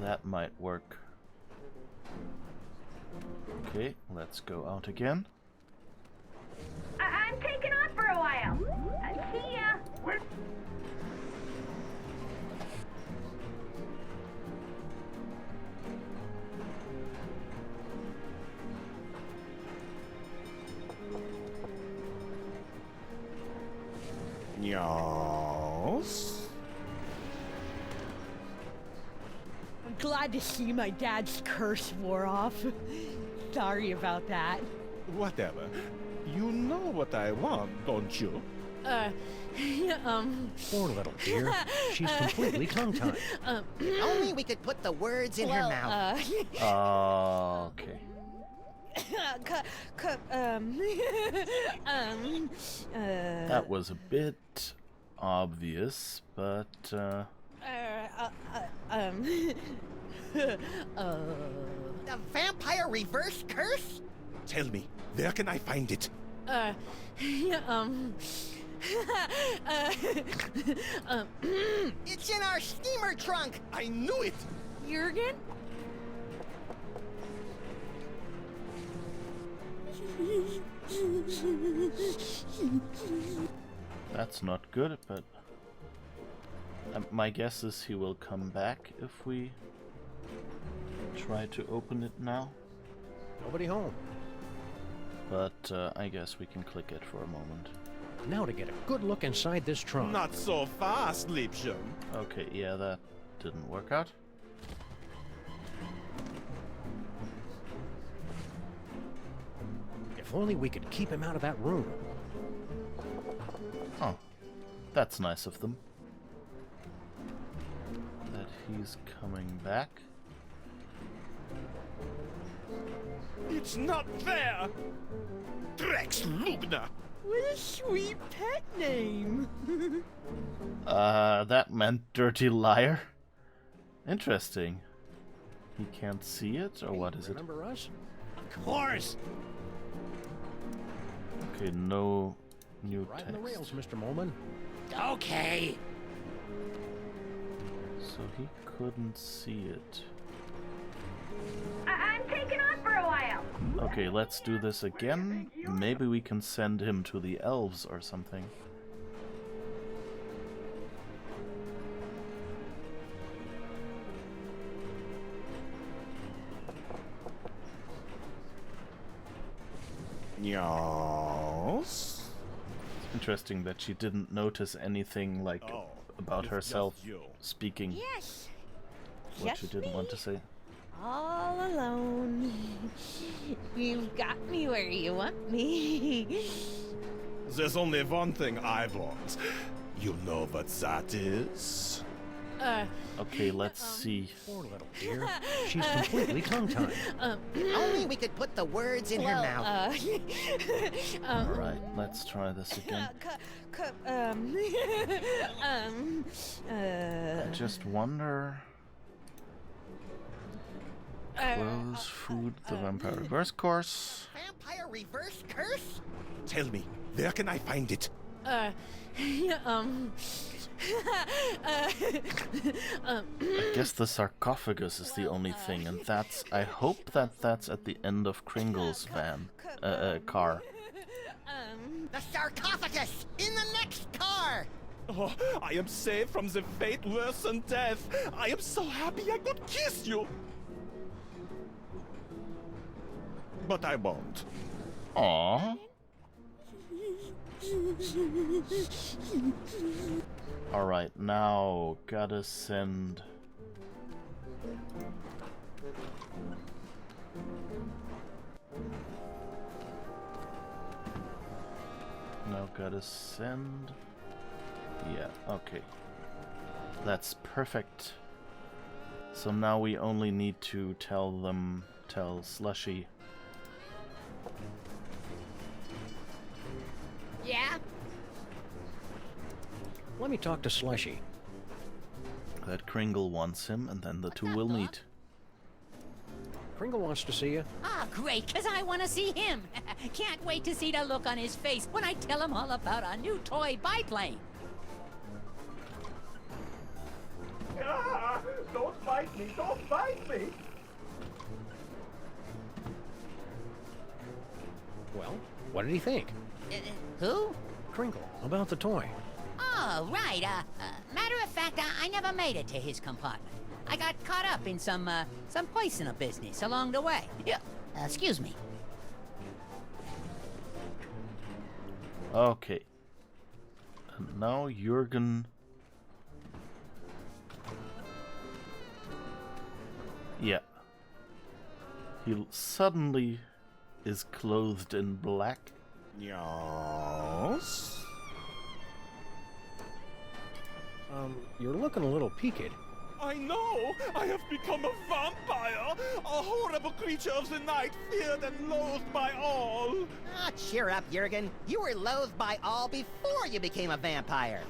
That might work. Okay, let's go out again. I'm taking off for a while. See ya. Where? Yes. I'm glad to see my dad's curse wore off. Sorry about that. Whatever. You know what I want, don't you? Poor little dear. She's completely tongue-tied. If only we could put the words in her mouth. Okay. That was a bit obvious, but The vampire reverse curse? Tell me, where can I find it? It's in our steamer trunk. I knew it. Jurgen? that's not good, but my guess is he will come back if we try to open it now. Nobody home. But I guess we can click it for a moment. Now to get a good look inside this trunk. Not so fast, Liebchen. Okay, yeah, that didn't work out. If only we could keep him out of that room. Oh, that's nice of them. That he's coming back. It's not there! Drex Lugner! What a sweet pet name. That meant dirty liar. Interesting. He can't see it, or what is it? Remember us? Of course. Okay, no new Right text. in the rails, Mr. Molman. Okay. So he couldn't see it. I'm taking off for a while. Okay, let's do this again. Maybe we can send him to the elves or something. Yes. It's interesting that she didn't notice anything like about herself speaking Yes. what she didn't want to say. All alone. You've got me where you want me. There's only one thing I want. You know what that is? Okay, let's see. Poor little dear. She's completely tongue-tied. If only we could put the words in her mouth. Alright, let's try this again. I just wonder... Clothes, food, the vampire reverse course. Vampire reverse curse? Tell me, where can I find it? I guess the sarcophagus is the only thing, and that's... I hope that that's at the end of Kringle's car. The sarcophagus in the next car. Oh, I am saved from the fate worse than death. I am so happy I could kiss you. But I won't. Aww. Alright, now gotta send... Now gotta send... Yeah, okay. That's perfect. So now we only need to tell Slushy Let me talk to Slushy. That Kringle wants him, and then the two will meet. Kringle wants to see you. Ah, great, because I want to see him. Can't wait to see the look on his face when I tell him all about our new toy biplane. Ah, don't bite me! Don't bite me! Well, what did he think? Who? Kringle, about the toy. Oh, right. Matter of fact, I never made it to his compartment. I got caught up in some personal business along the way. Yeah, excuse me. Okay. And now Jürgen... Yeah. He suddenly is clothed in black. Yes? You're looking a little peaked. I know! I have become a vampire! A horrible creature of the night, feared and loathed by all! Ah, cheer up, Jurgen. You were loathed by all before you became a vampire.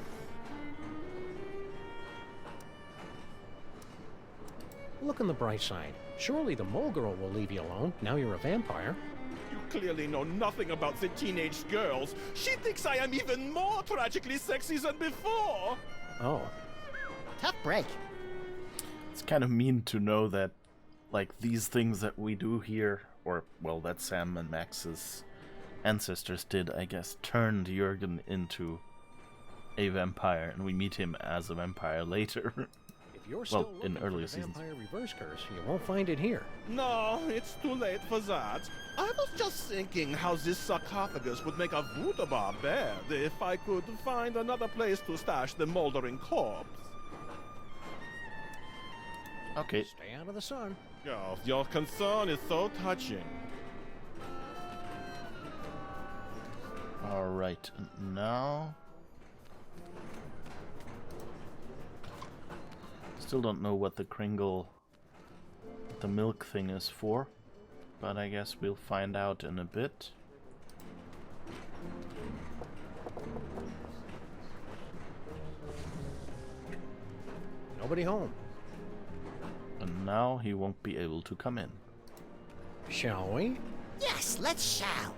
Look on the bright side. Surely the mole girl will leave you alone. Now you're a vampire. You clearly know nothing about the teenage girls. She thinks I am even more tragically sexy than before! Oh. Tough break. It's kind of mean to know that, like, these things that we do here, or, well, that Sam and Max's ancestors did, I guess, turned Jürgen into a vampire, and we meet him as a vampire later. If you're still in looking earlier for the seasons. vampire reverse curse, you won't find it here. No, it's too late for that. I was just thinking how this sarcophagus would make a voodoo bar bed if I could find another place to stash the moldering corpse. Okay. Stay out of the sun. Oh, your concern is so touching. Alright, and now... Still don't know what the Kringle... the milk thing is for, but I guess we'll find out in a bit. Nobody home. And now he won't be able to come in. Shall we? Yes, let's shout.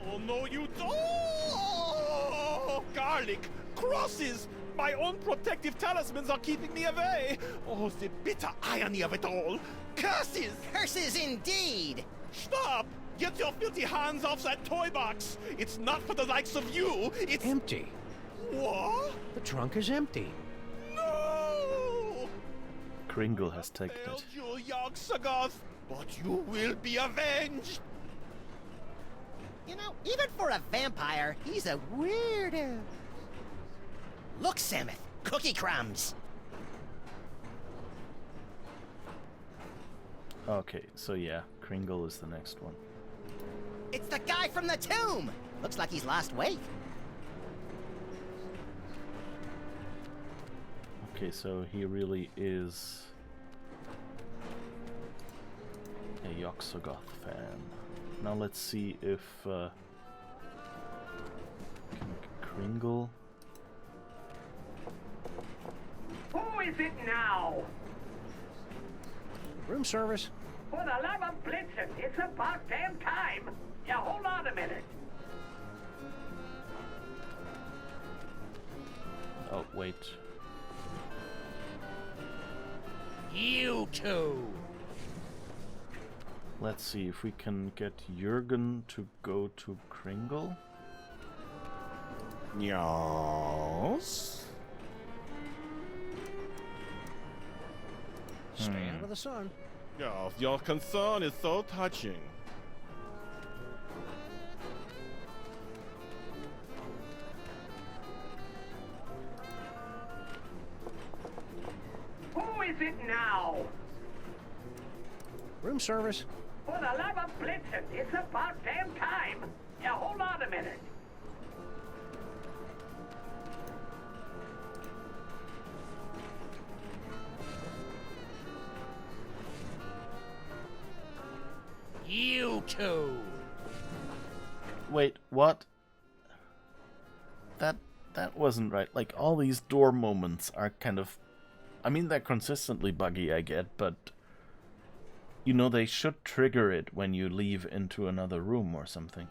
Oh no, you don't! Oh, garlic! Crosses! My own protective talismans are keeping me away! Oh, the bitter irony of it all! Curses! Curses indeed! Stop! Get your filthy hands off that toy box! It's not for the likes of you! It's empty. What? The trunk is empty. No! Kringle has taken it. You, young Sagoth, but you will be avenged! You know, even for a vampire, he's a weirdo. Look, Samuth, cookie crumbs. Okay, so yeah, Kringle is the next one. It's the guy from the tomb. Looks like he's lost weight. Okay, so he really is a Yogg-Sothoth fan. Now let's see if Kringle... Who is it now? Room service. For the love of Blitzen, it's about damn time. Yeah, hold on a minute. Oh, wait. You two. Let's see if we can get Jürgen to go to Kringle. Yes. Stay out of the sun. Oh, your concern is so touching. Who is it now? Room service. For the love of Blitzen, it's about damn time. Yeah, hold on a minute. You two. Wait, what? that wasn't right. Like, all these door moments are kind of... I mean, they're consistently buggy, I get, but... You know, they should trigger it when you leave into another room or something.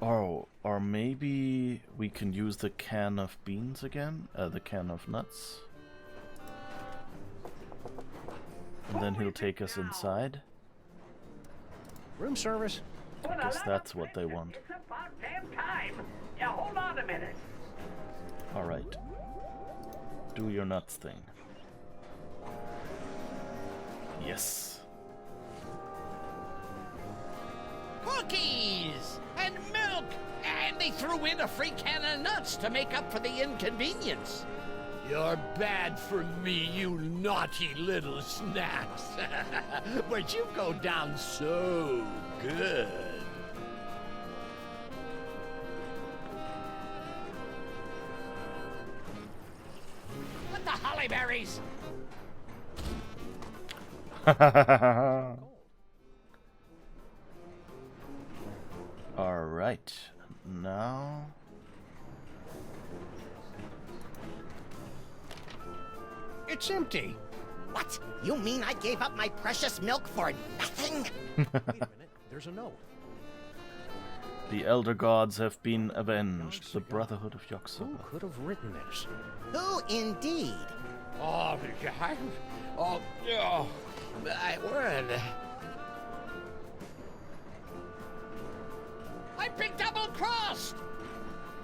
Oh, or maybe we can use the can of beans again? The can of nuts. And then he'll take us inside. Room service? I guess that's what they want. It's about damn time. Yeah, hold on a minute. Alright. Do your nuts thing. Yes. Cookies! And milk! And they threw in a free can of nuts to make up for the inconvenience. You're bad for me, you naughty little snacks. But you go down so good. What the holly berries? Alright. Now... It's empty. What? You mean I gave up my precious milk for nothing? Wait a minute. There's a note. The Elder Gods have been avenged. The Brotherhood of Yogg-Saron. Who could have written this? Who indeed? Oh, my word. I've been double-crossed!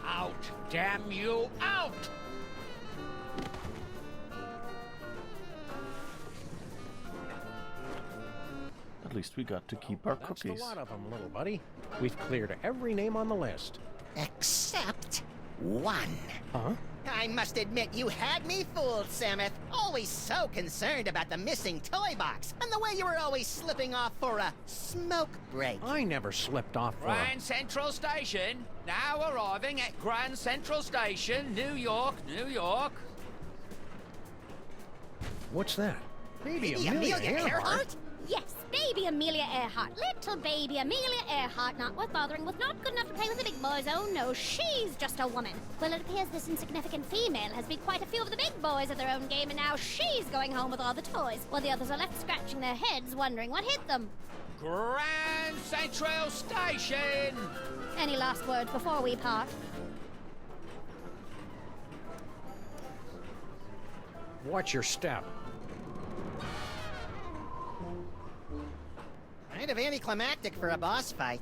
Out, damn you, out! At least we got to keep our That's cookies. a lot of them, little buddy. We've cleared every name on the list. Except one. Huh? I must admit you had me fooled, Samuth. Always so concerned about the missing toy box, and the way you were always slipping off for a smoke break. I never slipped off for Grand Central Station, now arriving at Grand Central Station, New York, New York. What's that? Baby Baby Amelia Amelia Earhart? Earhart? Yes, baby Amelia Earhart. Little baby Amelia Earhart, not worth bothering with, not good enough to play with the big boys. Oh no, she's just a woman. Well, it appears this insignificant female has beat quite a few of the big boys at their own game, and now she's going home with all the toys, while the others are left scratching their heads, wondering what hit them. Grand Central Station! Any last words before we part? Watch your step. Kind of anticlimactic for a boss fight.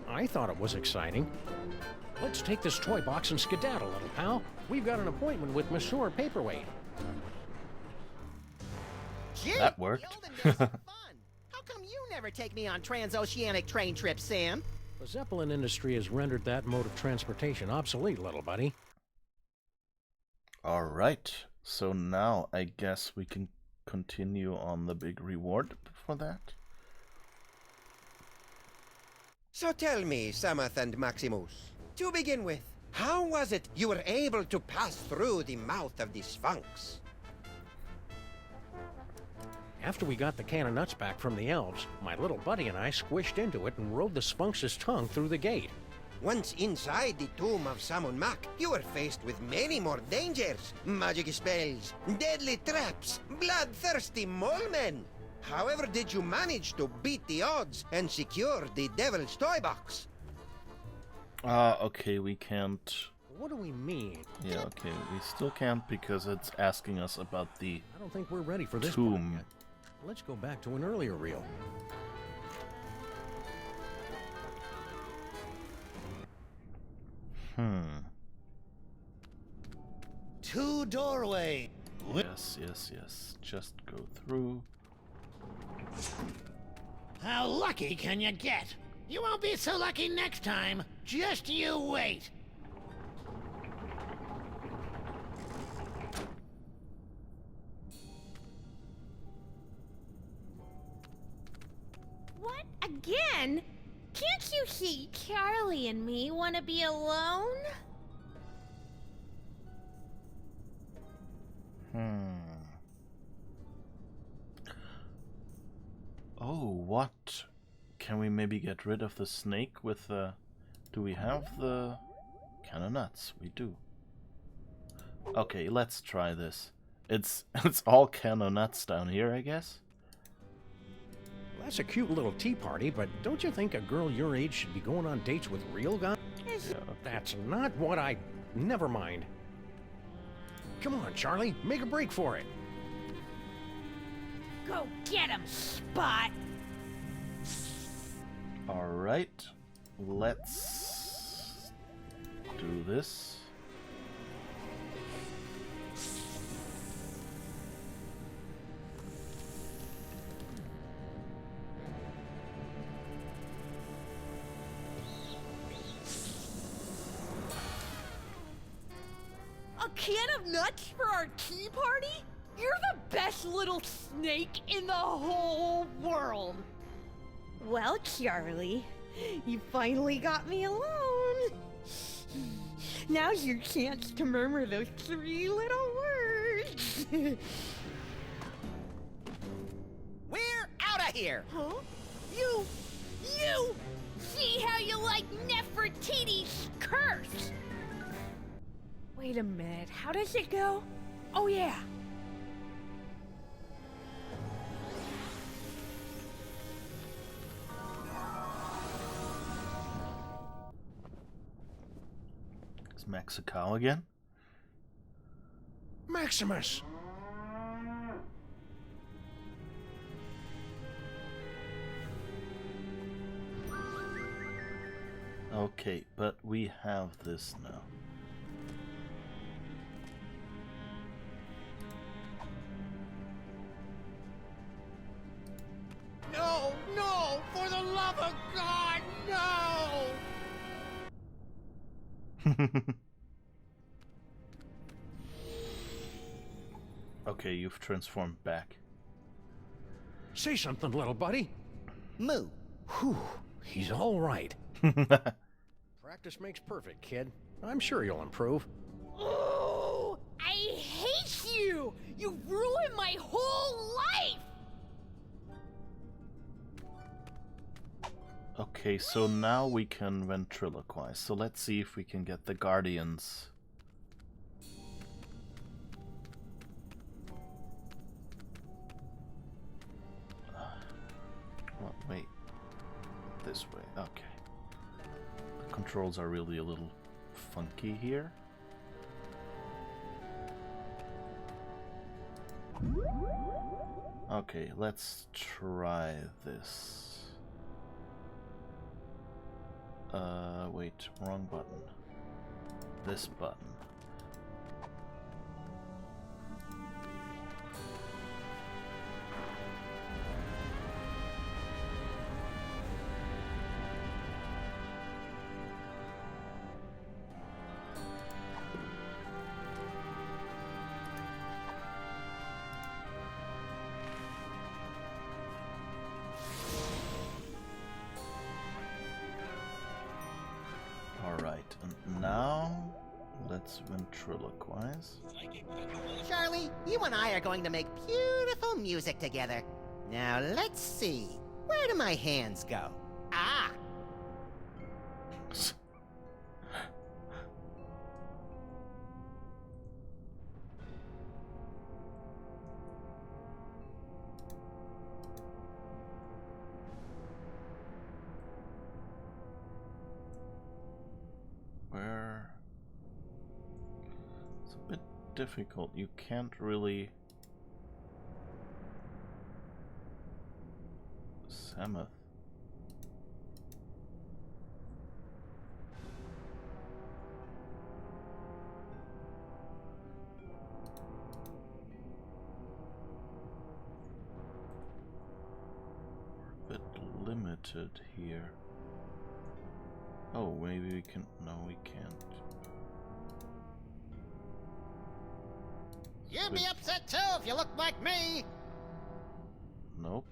I thought it was exciting. Let's take this toy box and skedaddle, little pal. We've got an appointment with Monsieur Paperweight. Gee, That worked. How come you never take me on transoceanic train trips, Sam? The Zeppelin industry has rendered that mode of transportation obsolete, little buddy. Alright. So now I guess we can continue on the big reward for that. So tell me, Samuth and Maximus, to begin with, how was it you were able to pass through the mouth of the Sphinx? After we got the can of nuts back from the elves, my little buddy and I squished into it and rode the Sphinx's tongue through the gate. Once inside the tomb of Samon Mak, you were faced with many more dangers. Magic spells, deadly traps, bloodthirsty mole men. However did you manage to beat the odds and secure the Devil's Toy Box? Okay, we can't... What do we mean? Yeah, okay, we still can't because it's asking us about the I don't think we're ready for this tomb. part yet. Let's go back to an earlier reel. Two doorway. Yes, yes, yes. Just go through. How lucky can you get? You won't be so lucky next time. Just you wait. What? Again? Can't you see Charlie and me want to be alone? Oh, what can we maybe get rid of the snake with the... Do we have the cannon nuts? We do. Okay, let's try this. It's all cannon nuts down here, I guess. That's a cute little tea party, but don't you think a girl your age should be going on dates with real guys? Yeah. That's not what I... Never mind. Come on, Charlie, make a break for it. Go get him, Spot! Alright, let's do this. A can of nuts for our tea party? You're the best little snake in the whole world! Well, Charlie, you finally got me alone. Now's your chance to murmur those 3 little words. We're out of here! Huh? You! See how you like Nefertiti's curse! Wait a minute, how does it go? Oh yeah. Is Mexico again? Maximus! Okay, but we have this now. No, no! For the love of God, no! Okay, you've transformed back. Say something, little buddy. Moo. Whew, he's all right. Practice makes perfect, kid. I'm sure you'll improve. Oh, I hate you! You ruined my whole life! Okay, so now we can ventriloquize. So let's see if we can get the Guardians. Well, wait. This way. Okay. The controls are really a little funky here. Okay, let's try this. Wait, wrong button. This button. Alright, and now let's ventriloquize. Charlie, you and I are going to make beautiful music together. Now let's see. Where do my hands go? Ah! Where... It's a bit difficult. You can't really... Samoth. We're a bit limited here. Oh, maybe we can... No, we can't. You'd be upset too if you looked like me! Nope.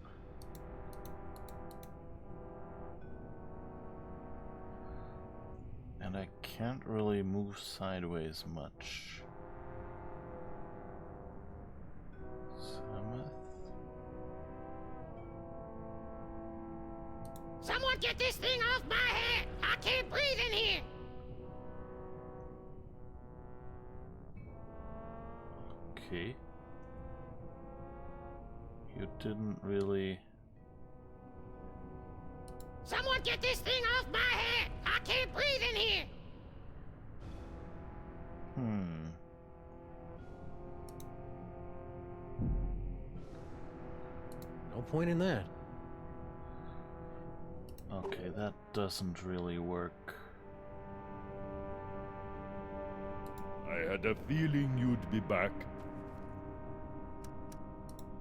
And I can't really move sideways much. Samoth? Someone get this thing off my head! I can't breathe in here! Okay. You didn't really... Someone get this thing off my head! I can't breathe in here! No point in that. Okay, that doesn't really work. I had a feeling you'd be back.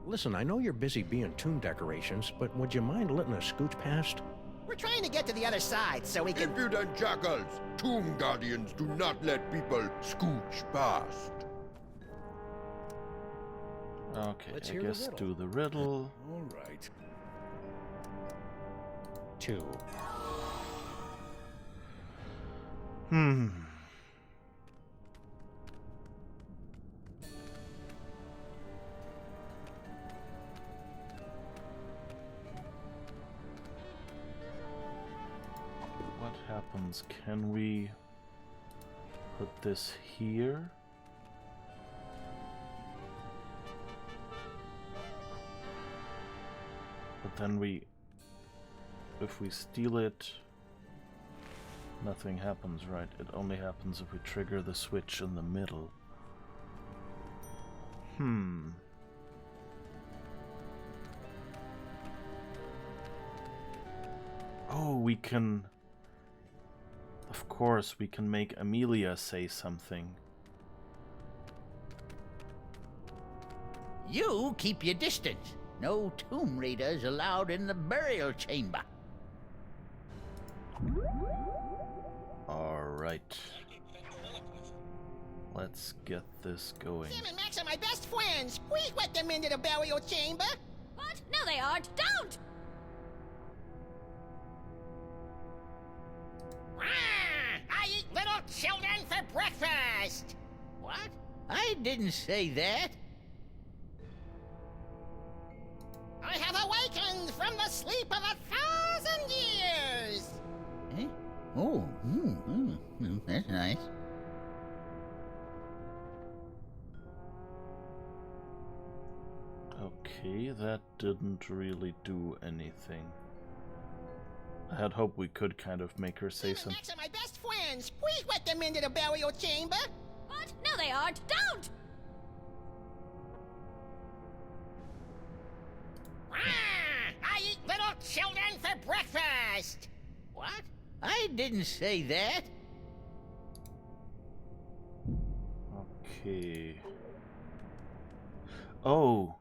Listen, I know you're busy being tomb decorations, but would you mind letting us scooch past? We're trying to get to the other side so we can... Impudent jackals! Tomb guardians do not let people scooch past. Okay, Let's I hear the guess riddle. do the riddle. All right. 2. What happens? Can we put this here? But then if we steal it, nothing happens, right? It only happens if we trigger the switch in the middle. Oh, we can... Of course, we can make Amelia say something. You keep your distance. No tomb raiders allowed in the burial chamber. Alright. Let's get this going. Sam and Max are my best friends. Please let them into the burial chamber. What? No, they aren't. Don't! I eat little children for breakfast. What? I didn't say that. I have awakened from the sleep of 1,000 years. Eh? Oh, that's nice. Okay, that didn't really do anything. I had hoped we could kind of make her say Sam and something. Max are my best friends. Please let them into the burial chamber. What? No, they aren't. Don't! I eat little children for breakfast. What? I didn't say that. Okay. Oh.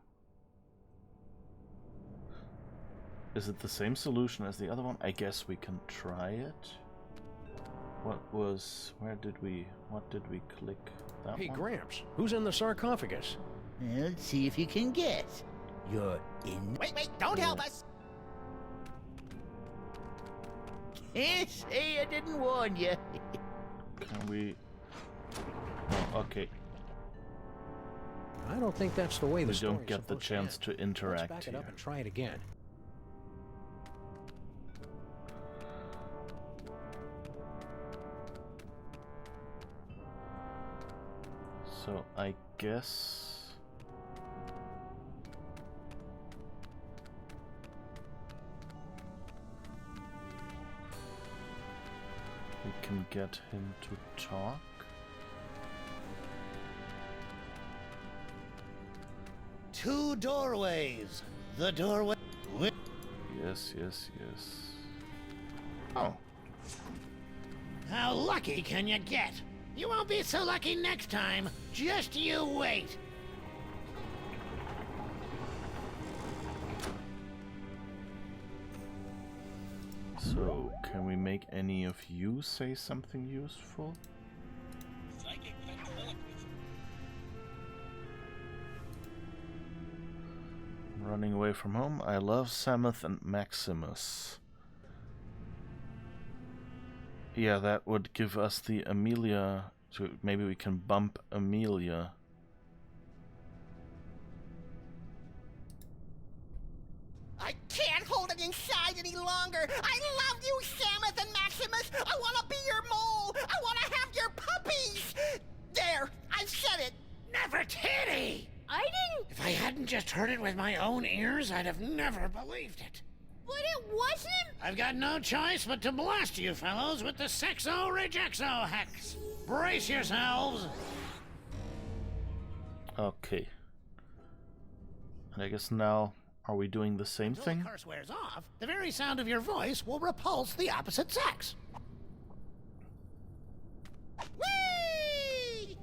Is it the same solution as the other one? I guess we can try it. What did we click? That Hey, one? Gramps, who's in the sarcophagus? Well, let's see if you can guess. You're in... Wait, don't help us. Can't say I didn't warn you. Can we... Oh, okay. I don't think that's the way We the don't story's get the supposed chance end. to interact Let's back it here. up and try it again. So I guess... we can get him to talk. Two doorways. The doorway... Yes. Oh. How lucky can you get? You won't be so lucky next time. Just you wait. So, can we make any of you say something useful? Running away from home. I love Samuth and Maximus. Yeah, that would give us the Amelia. So maybe we can bump Amelia. I can't hold it inside any longer. I love you, Samus and Maximus. I want to be your mole. I want to have your puppies. There, I've said it. Nefertiti! I didn't... If I hadn't just heard it with my own ears, I'd have never believed it. But it wasn't... I've got no choice but to blast you fellows with the Sexo-Rejexo hex. Brace yourselves. Okay. And I guess now, are we doing the same Until thing? the curse wears off, the very sound of your voice will repulse the opposite sex. Whee!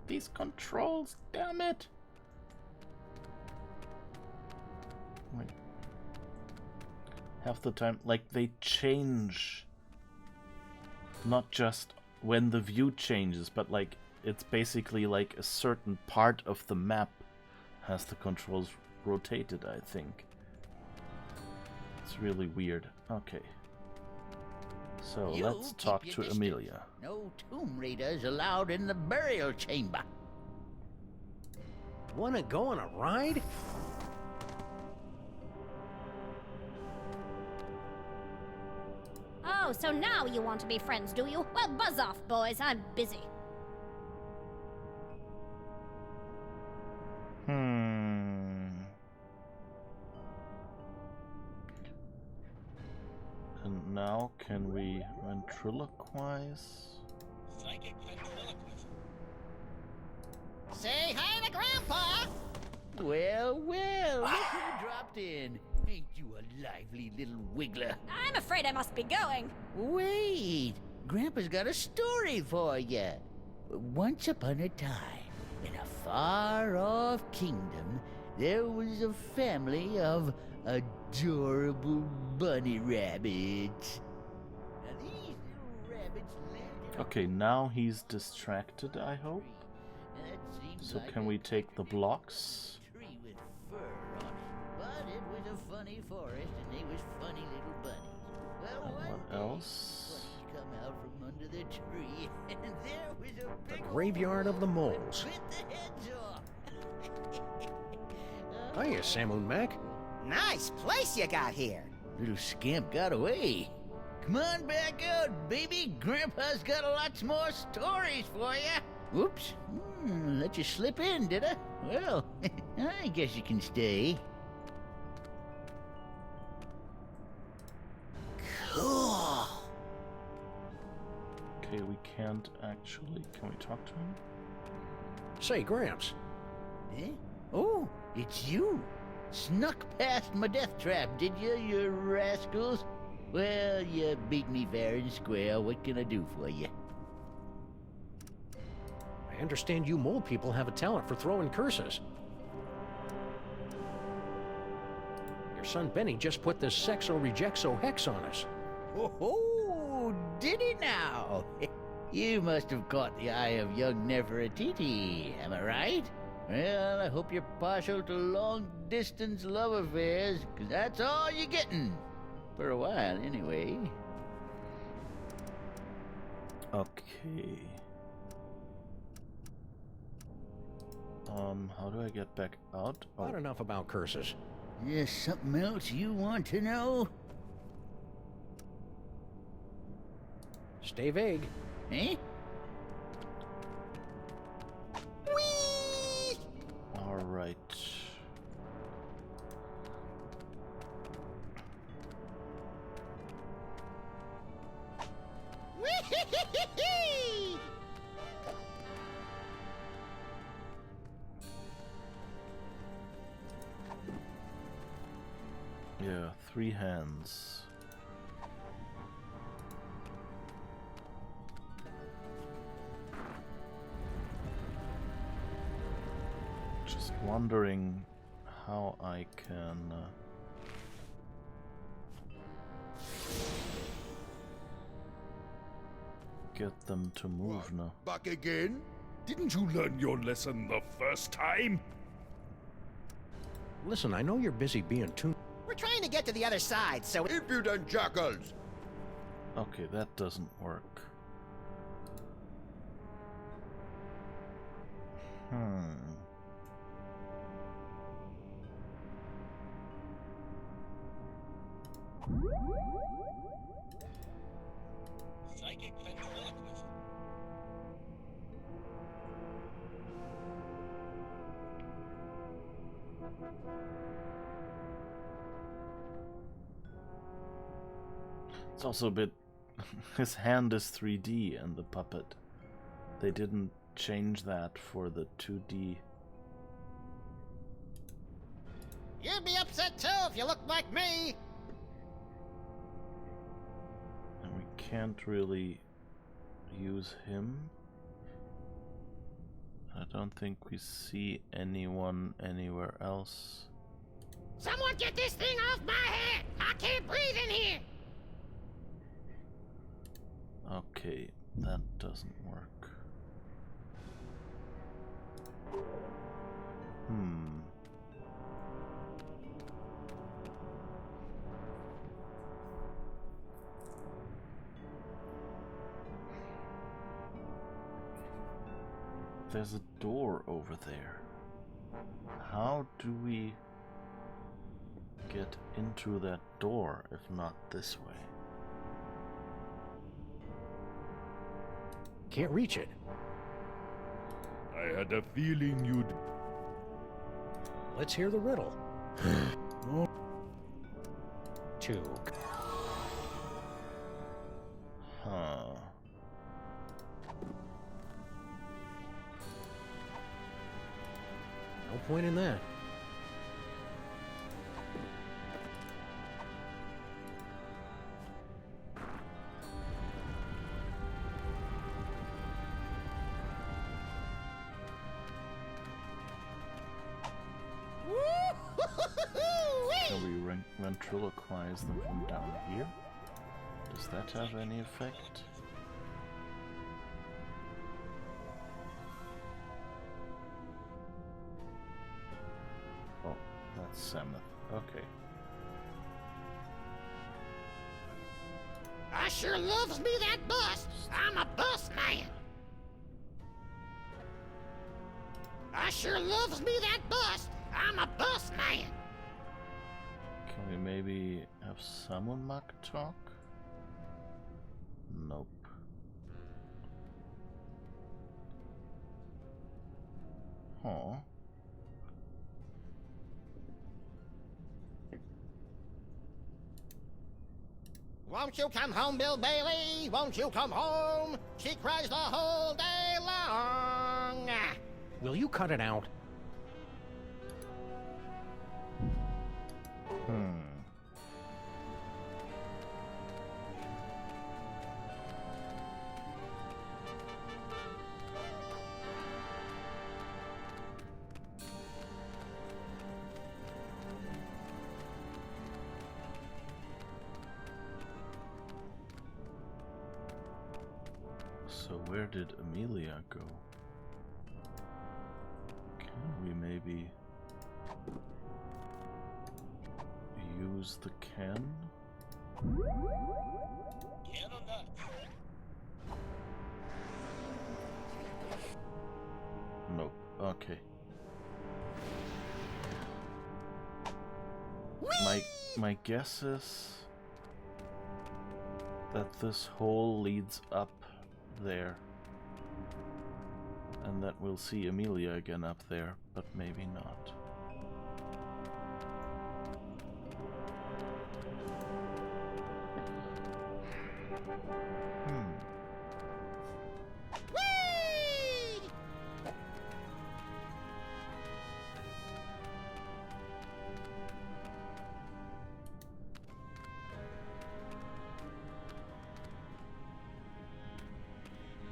These controls, damn it! Like, half the time, like, they change. Not just when the view changes, but like, it's basically like a certain part of the map has the controls rotated, I think. It's really weird. Okay. So You let's keep talk your to distance. Amelia. No tomb raiders allowed in the burial chamber. Wanna go on a ride? Oh, so now you want to be friends, do you? Well, buzz off, boys. I'm busy. And now, can we ventriloquize? Psychic ventriloquism. Say hi to Grandpa! Well, well, look who dropped in. Ain't you a lively little wiggler? I'm afraid I must be going. Wait, Grandpa's got a story for you. Once upon a time, in a far-off kingdom, there was a family of adorable bunny rabbits. Now these little rabbits lived in Okay, now he's distracted, I hope. So can we take the blocks? tree with fur on it, but it was a funny forest and they was funny little bunnies. Well, And one what day, else? bunnies come out from under the tree, and there was a The big graveyard of the moles. bit the heads off. Hiya, Samoon Mac. Nice place you got here. Little scamp got away. Come on back out, baby. Grandpa's got lots more stories for you. Whoops. Let you slip in, did I? Well, I guess you can stay. Cool. Okay, we can't actually. Can we talk to him? Say, Gramps. Eh? Oh, it's you. Snuck past my death trap, did you rascals? Well, you beat me fair and square. What can I do for you? I understand you mole people have a talent for throwing curses. Your son Benny just put this Sexo-Rejexo hex on us. Oh, did he now? You must have caught the eye of young Nefertiti, am I right? Well, I hope you're partial to long-distance love affairs, 'cause that's all you're getting. For a while, anyway. Okay. How do I get back out? Oh, Not enough about curses. There's something else you want to know? Stay vague. Eh? Whee! all right. Whee! Yeah, 3 hands. Just wondering how I can get them to move now. Back again? Didn't you learn your lesson the first time? Listen, I know you're busy being too... We're trying to get to the other side, so... Impudent jackals! Okay, that doesn't work. Psychic ventriloquism. It's also a bit... His hand is 3D and the puppet. They didn't change that for the 2D. You'd be upset too if you looked like me. And we can't really use him. I don't think we see anyone anywhere else. Someone get this thing off my head! I can't breathe in here! Okay, that doesn't work. There's a door over there. How do we get into that door if not this way? Can't reach it. I had a feeling you'd... Let's hear the riddle. Two. Huh. No point in that. Shall we ventriloquize them from down here? Does that have any effect? Oh, that's Samuth. Okay. I sure loves me that bus. I'm a bus man. I sure loves me that bus. I'm a bus man. Can we maybe have someone Muck talk? Nope. Huh. Won't you come home, Bill Bailey? Won't you come home? She cries the whole day long. Will you cut it out? So where did Amelia go? Can we maybe use the can? Nope. Okay. My guess is that this hole leads up there, and that we'll see Amelia again up there, but maybe not.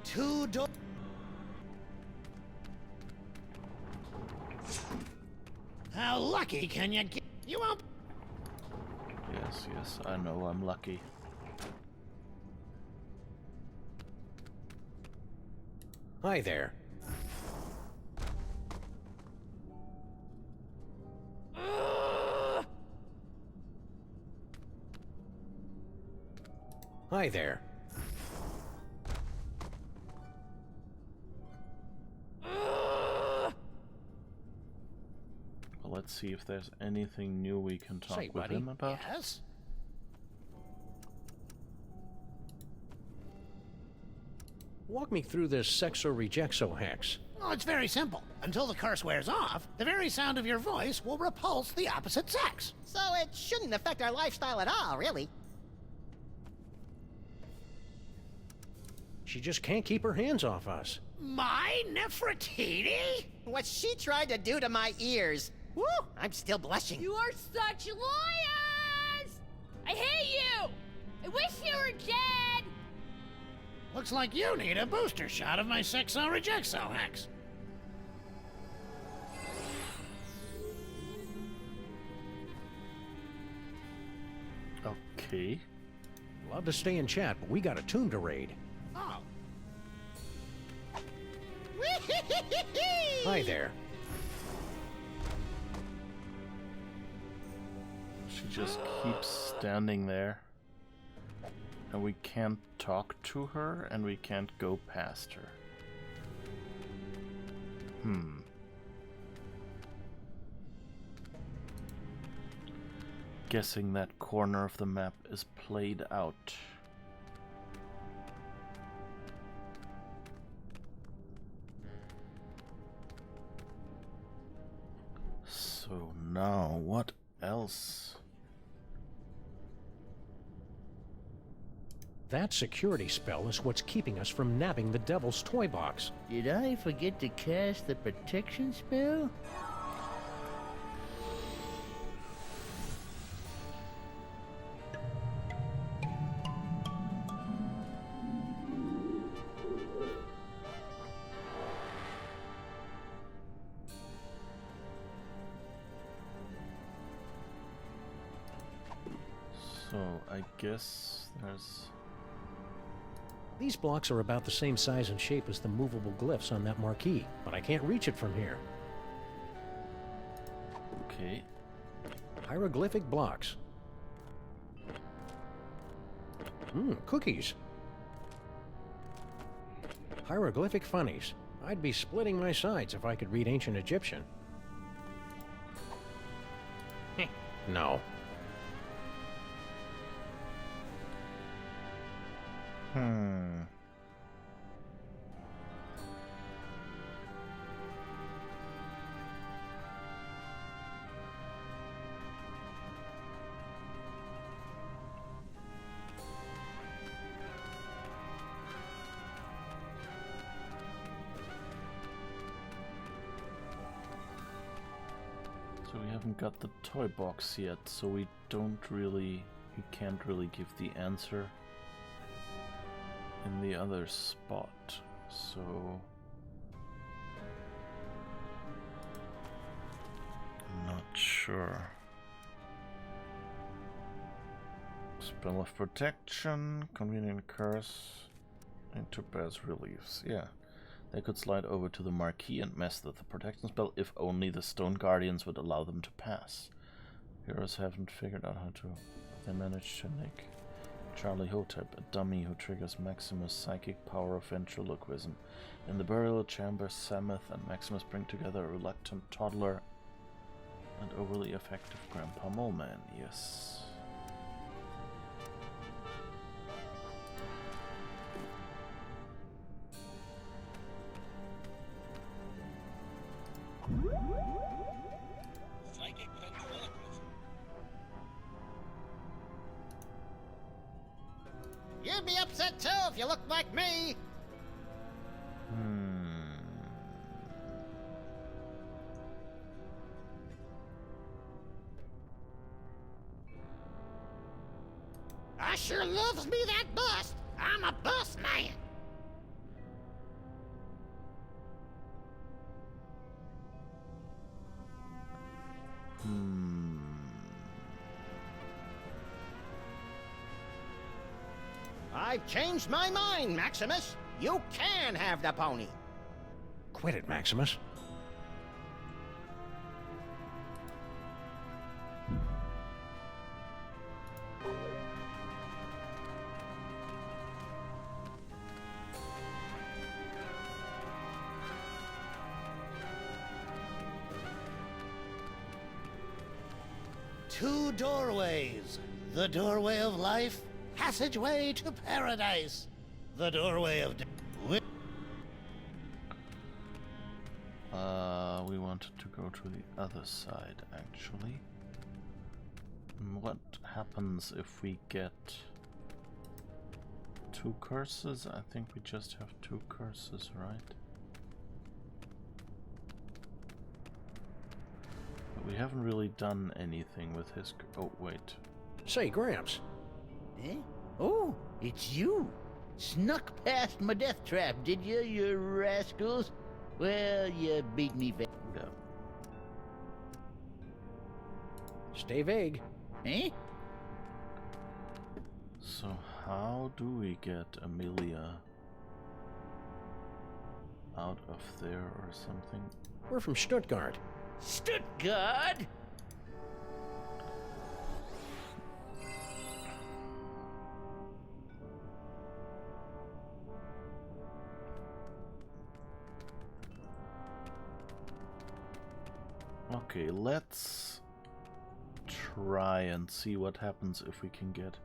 Two doors. How lucky can you get? You won't. Yes, I know I'm lucky. Hi there. Hi there. let's see if there's anything new we can talk Say, with buddy. him about. Yes? Walk me through this sexo-rejexo hex. Oh, it's very simple. Until the curse wears off, the very sound of your voice will repulse the opposite sex. So it shouldn't affect our lifestyle at all, really. She just can't keep her hands off us. My Nefertiti? What she tried to do to my ears. Woo! I'm still blushing. You are such liars! I hate you! I wish you were dead! Looks like you need a booster shot of my sexo-rejexo hex. Okay. Love to stay in chat, but we got a tomb to raid. Oh. Hi there. She just keeps standing there. And we can't talk to her, and we can't go past her. Guessing that corner of the map is played out. So now, what else? That security spell is what's keeping us from nabbing the devil's toy box. Did I forget to cast the protection spell? So, I guess there's... These blocks are about the same size and shape as the movable glyphs on that marquee, but I can't reach it from here. Okay. Hieroglyphic blocks. Cookies. Hieroglyphic funnies. I'd be splitting my sides if I could read ancient Egyptian. No. So we haven't got the toy box yet, so we can't really give the answer in the other spot. So I'm not sure. Spell of protection, convenient curse, into bas reliefs. Yeah. They could slide over to the marquee and mess with the protection spell if only the stone guardians would allow them to pass. Heroes haven't figured out how to. They managed to make Charlie Hotep, a dummy who triggers Maximus' psychic power of ventriloquism. In the burial chamber, Samuth and Maximus bring together a reluctant toddler and overly effective Grandpa Moleman. Yes. Psychic ventriloquism. You'd be upset too if you looked like me. I sure loves me that bust. I'm a bust man. I've changed my mind, Maximus. You can have the pony. Quit it, Maximus. 2 doorways. The doorway of life, passageway to paradise. The doorway of death. We wanted to go to the other side, actually. What happens if we get 2 curses? I think we just have 2 curses, right? But we haven't really done anything with his... Oh, wait. Say, Gramps. Eh? Oh, it's you. Snuck past my death trap, did you rascals? Well, you beat me fast. Yeah. Stay vague. Eh? So how do we get Amelia out of there or something? We're from Stuttgart. Stuttgart? Okay, let's try and see what happens if we can get...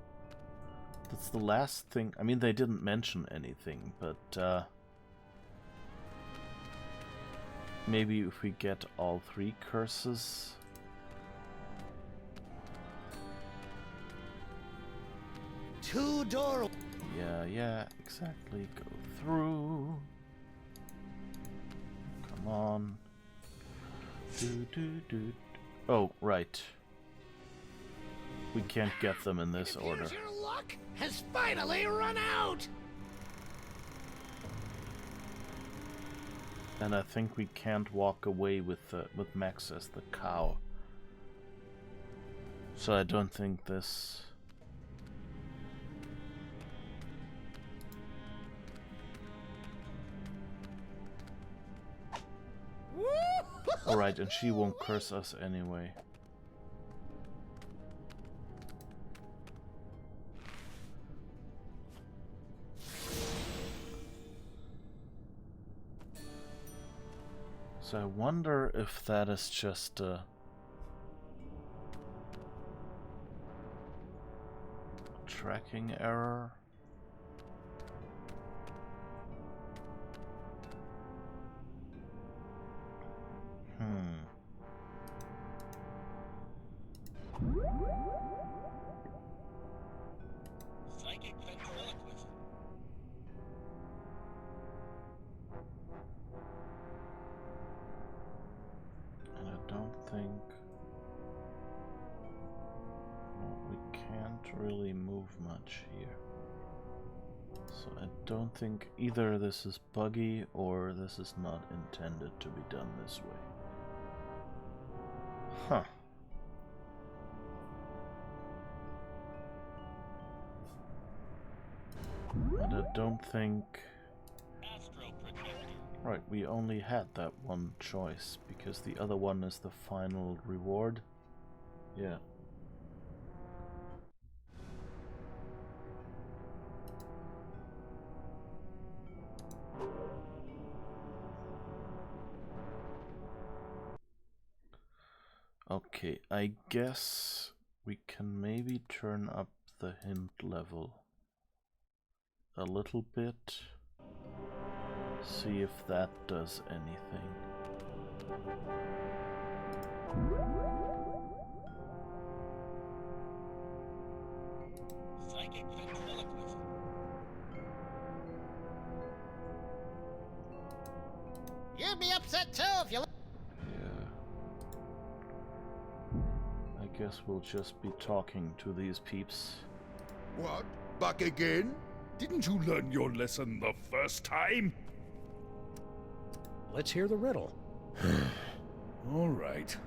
That's the last thing... I mean, they didn't mention anything, but maybe if we get all 3 curses... Two door. Yeah, exactly. Go through. Come on. Oh, right. We can't get them in this order. Your luck has finally run out. And I think we can't walk away with Max as the cow. So I don't think this... Alright, and she won't curse us anyway. So I wonder if that is just a tracking error. Psychic ventriloquism. And I don't think... Well, we can't really move much here. So I don't think either this is buggy or this is not intended to be done this way. Huh. And I don't think... Right, we only had that one choice, because the other one is the final reward. Yeah. Okay, I guess we can maybe turn up the hint level a little bit. See if that does anything. Psychic ventriloquism. You'd be upset too if you... I guess we'll just be talking to these peeps. What? Back again? Didn't you learn your lesson the first time? Let's hear the riddle. All right.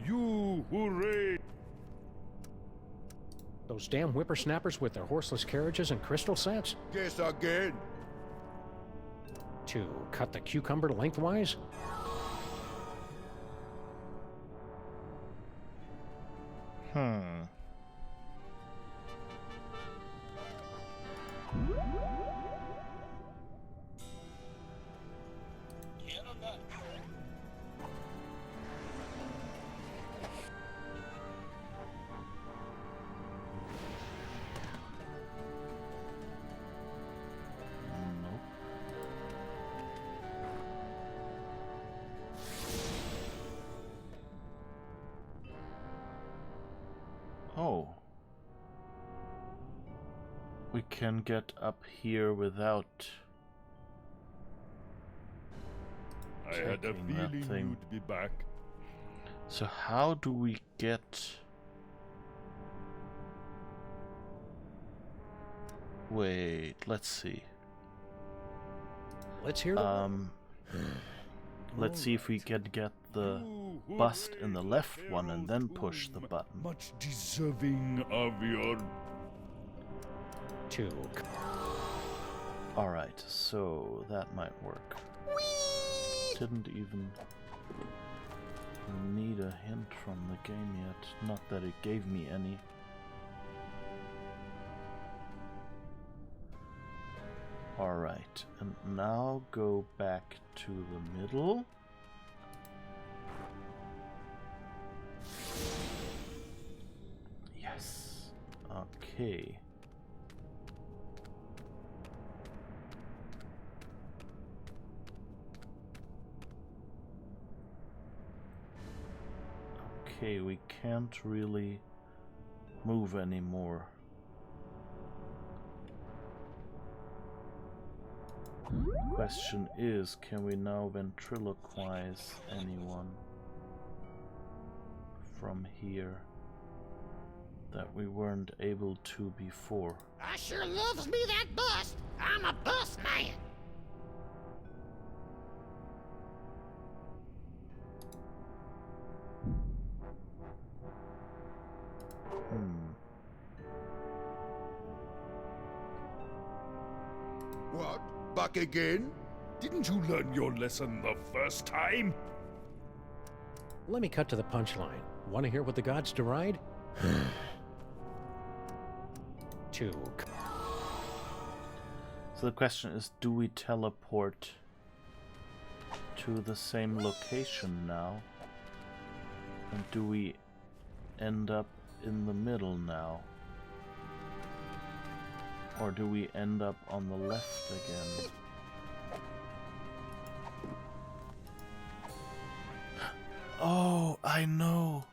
You hooray! Those damn whippersnappers with their horseless carriages and crystal sets? Guess again. To cut the cucumber lengthwise? we can get up here without I had a taking that feeling thing. you'd be back. So how do we get... Wait, let's see. Let's hear the Let's see if we can get the bust in the left one and then push the button. Much deserving of your... 2. Alright, so that might work. Didn't even need a hint from the game yet. Not that it gave me any. Alright, and now go back to the middle. Yes. Okay. Okay, we can't really move anymore. Question is, can we now ventriloquize anyone from here that we weren't able to before? I sure loves me that bust. I'm a bust man. What? Back again? Didn't you learn your lesson the first time? Let me cut to the punchline. Want to hear what the gods deride? 2. So the question is, do we teleport to the same location now? And do we end up in the middle now? Or do we end up on the left again? Oh, I know!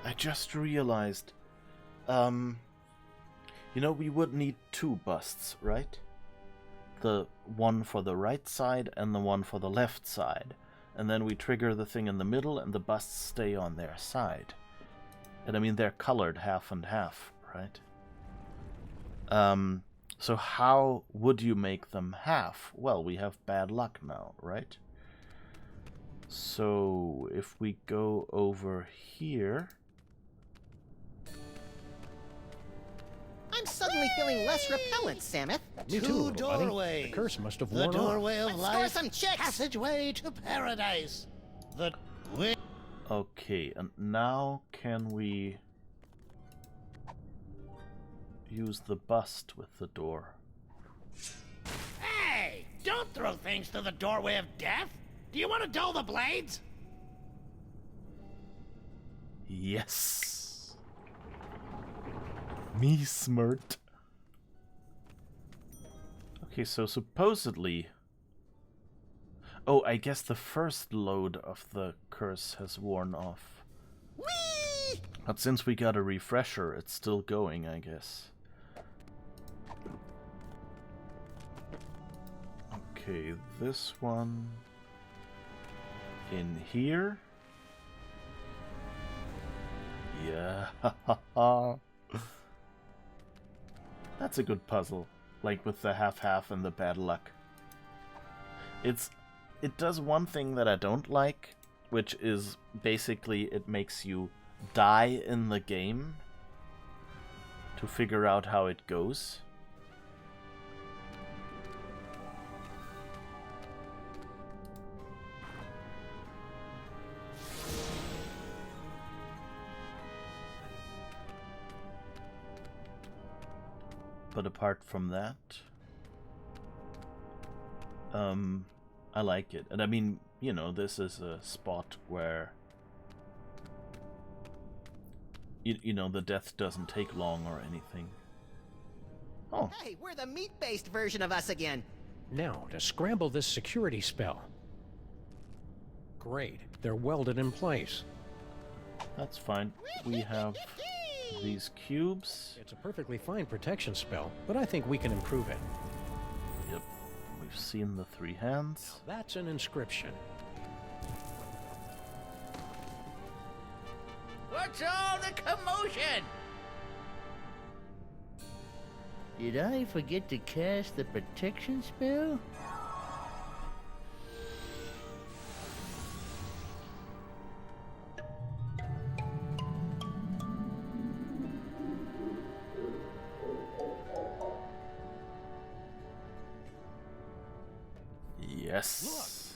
I just realized, you know, we would need 2 busts, right? The one for the right side and the one for the left side. And then we trigger the thing in the middle and the busts stay on their side. And I mean, they're colored half and half, right? So how would you make them half? Well, we have bad luck now, right? So if we go over here... I'm suddenly feeling less repellent, Samus. Me too, Two little buddy. doorways. The curse must have The worn doorway off. of Let's score life, some chicks. passageway to paradise. The way. Okay, and now can we use the bust with the door? Hey, don't throw things through the doorway of death. Do you want to dull the blades? Yes! Me smirt. Okay, so supposedly... Oh, I guess the first load of the curse has worn off. Whee! But since we got a refresher, it's still going, I guess. Okay, this one... in here? Yeah, that's a good puzzle, like with the half-half and the bad luck. It does one thing that I don't like, which is basically it makes you die in the game to figure out how it goes. But apart from that, I like it. And I mean, you know, this is a spot where, you know, the death doesn't take long or anything. Oh. Hey, we're the meat-based version of us again. Now, to scramble this security spell. Great. They're welded in place. That's fine. We have these cubes. It's a perfectly fine protection spell, but I think we can improve it. Yep. We've seen the 3 hands. Now that's an inscription. What's all the commotion? Did I forget to cast the protection spell? Yes.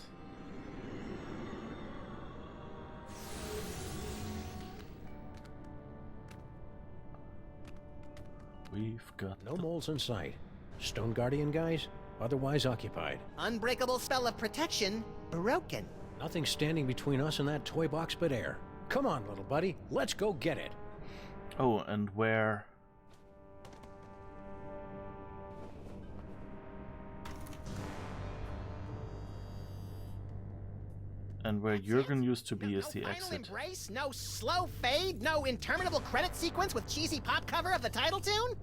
We've got no moles in sight. Stone Guardian guys, otherwise occupied. Unbreakable spell of protection, broken. Nothing standing between us and that toy box but air. Come on, little buddy, let's go get it. Oh, and where... And where Jurgen used to be is the Final exit. embrace, no slow fade, no interminable credit sequence with cheesy pop cover of the title tune?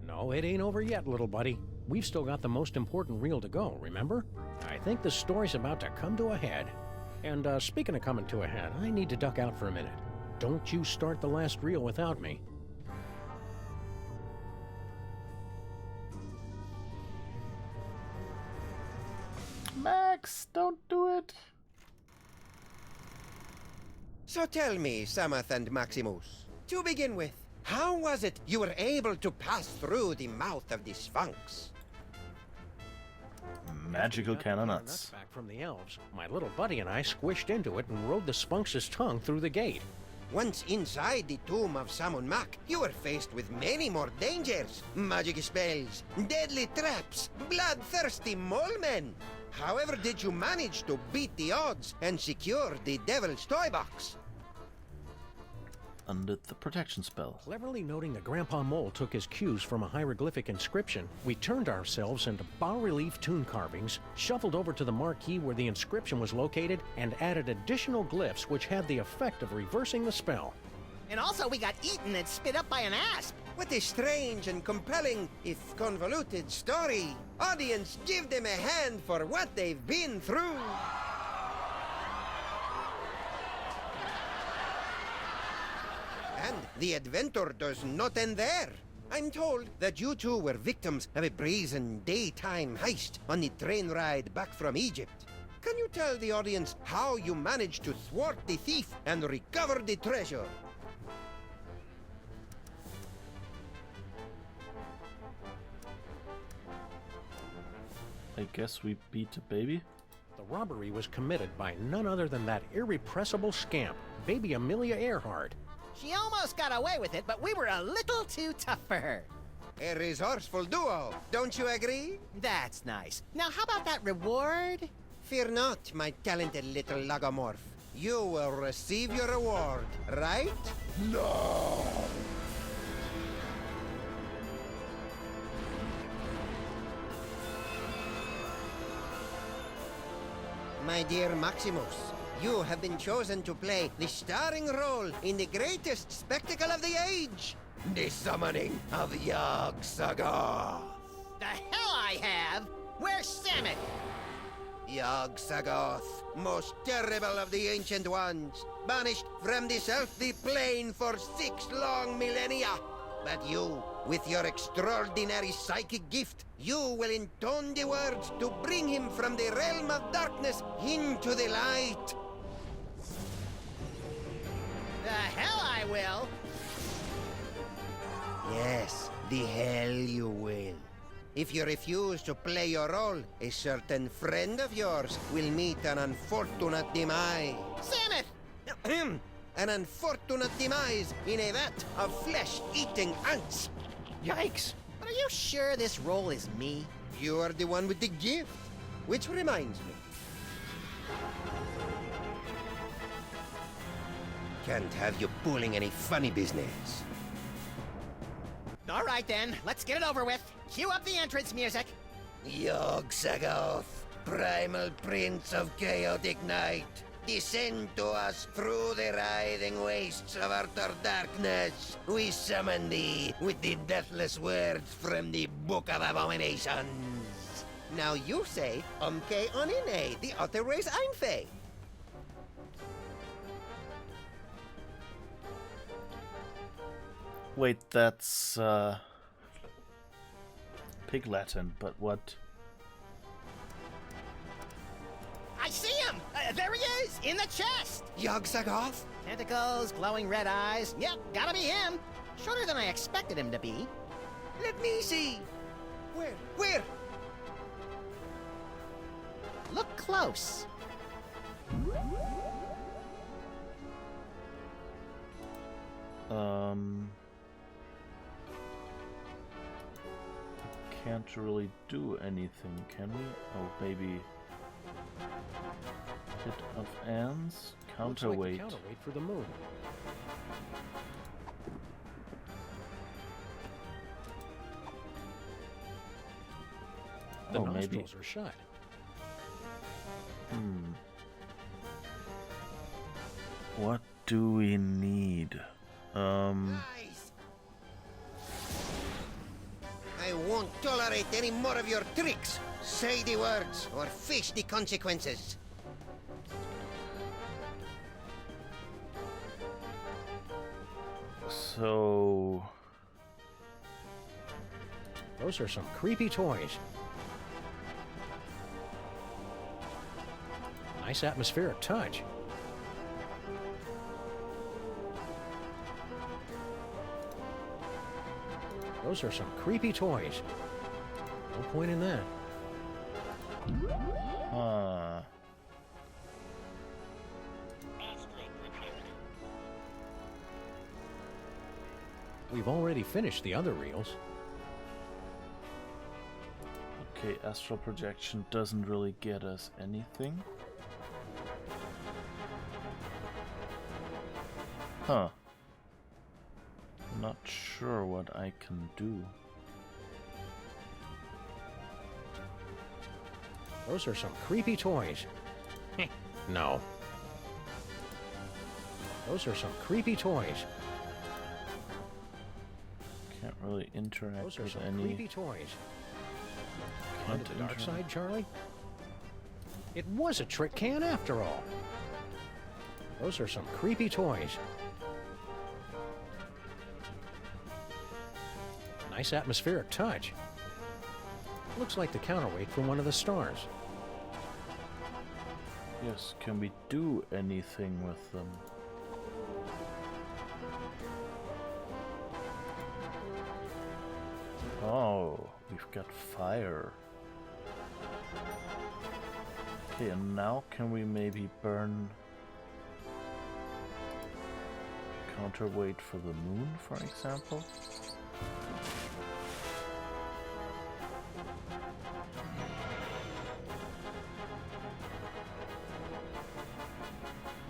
No, it ain't over yet, little buddy. We've still got the most important reel to go, remember? I think the story's about to come to a head. And speaking of coming to a head, I need to duck out for a minute. Don't you start the last reel without me. Max, don't do it. So tell me, Samoth and Maximus, to begin with, how was it you were able to pass through the mouth of the Sphinx? Magical cannon Nuts nuts. back from the elves. My little buddy and I squished into it and rode the Sphinx's tongue through the gate. Once inside the tomb of Samon Mak, you were faced with many more dangers. Magic spells, deadly traps, bloodthirsty mole men. However did you manage to beat the odds and secure the Devil's Toy Box? Under the protection spell. Cleverly noting that Grandpa Mole took his cues from a hieroglyphic inscription, we turned ourselves into bas-relief tomb carvings, shuffled over to the marquee where the inscription was located, and added additional glyphs which had the effect of reversing the spell. And also we got eaten and spit up by an asp. What a strange and compelling, if convoluted, story. Audience, give them a hand for what they've been through. And the adventure does not end there. I'm told that you two were victims of a brazen daytime heist on the train ride back from Egypt. Can you tell the audience how you managed to thwart the thief and recover the treasure? I guess we beat a baby. The robbery was committed by none other than that irrepressible scamp, baby Amelia Earhart. She almost got away with it, but we were a little too tough for her. A resourceful duo, don't you agree? That's nice. Now how about that reward? Fear not, my talented little logomorph. You will receive your reward, right? No! My dear Maximus, you have been chosen to play the starring role in the greatest spectacle of the age, the summoning of Yog-Sagoth. The hell I have! Where's Samet? Yog-Sagoth, most terrible of the Ancient Ones, banished from this earthly plane for 6 long millennia. But you, with your extraordinary psychic gift, you will intone the words to bring him from the realm of darkness into the light. The hell I will! Yes, the hell you will. If you refuse to play your role, a certain friend of yours will meet an unfortunate demise. Samet! An unfortunate demise in a vat of flesh-eating ants. Yikes! But are you sure this role is me? You are the one with the gift. Which reminds me. Can't have you pulling any funny business. All right then, let's get it over with. Cue up the entrance music. Yog-Sagoth, primal prince of chaotic night. Descend to us through the writhing wastes of utter darkness. We summon thee with the deathless words from the Book of Abominations. Now you say, Umke Onine, the utter ways Einfe. Wait, that's Pig Latin, but what? I see him! There he is, in the chest! Yog-Sagoth? Tentacles, glowing red eyes. Yep, gotta be him. Shorter than I expected him to be. Let me see. Where? Look close. Can't really do anything, can we? Oh, maybe hit of ants, counterweight. Looks like the counterweight for the moon. The nostrils are shut. What do we need? I won't tolerate any more of your tricks. Say the words or face the consequences. So... Those are some creepy toys. Nice atmospheric touch. Those are some creepy toys. No point in that. We've already finished the other reels. Okay, astral projection doesn't really get us anything. Huh. Not sure what I can do. Those are some creepy toys. No. Those are some creepy toys. Can't really interact Those are with some any. creepy toys. Can't On to the dark interact. side, Charlie? It was a trick can after all. Those are some creepy toys. Nice atmospheric touch. Looks like the counterweight for one of the stars. Yes, can we do anything with them? Oh, we've got fire. Okay, and now can we maybe burn counterweight for the moon, for example?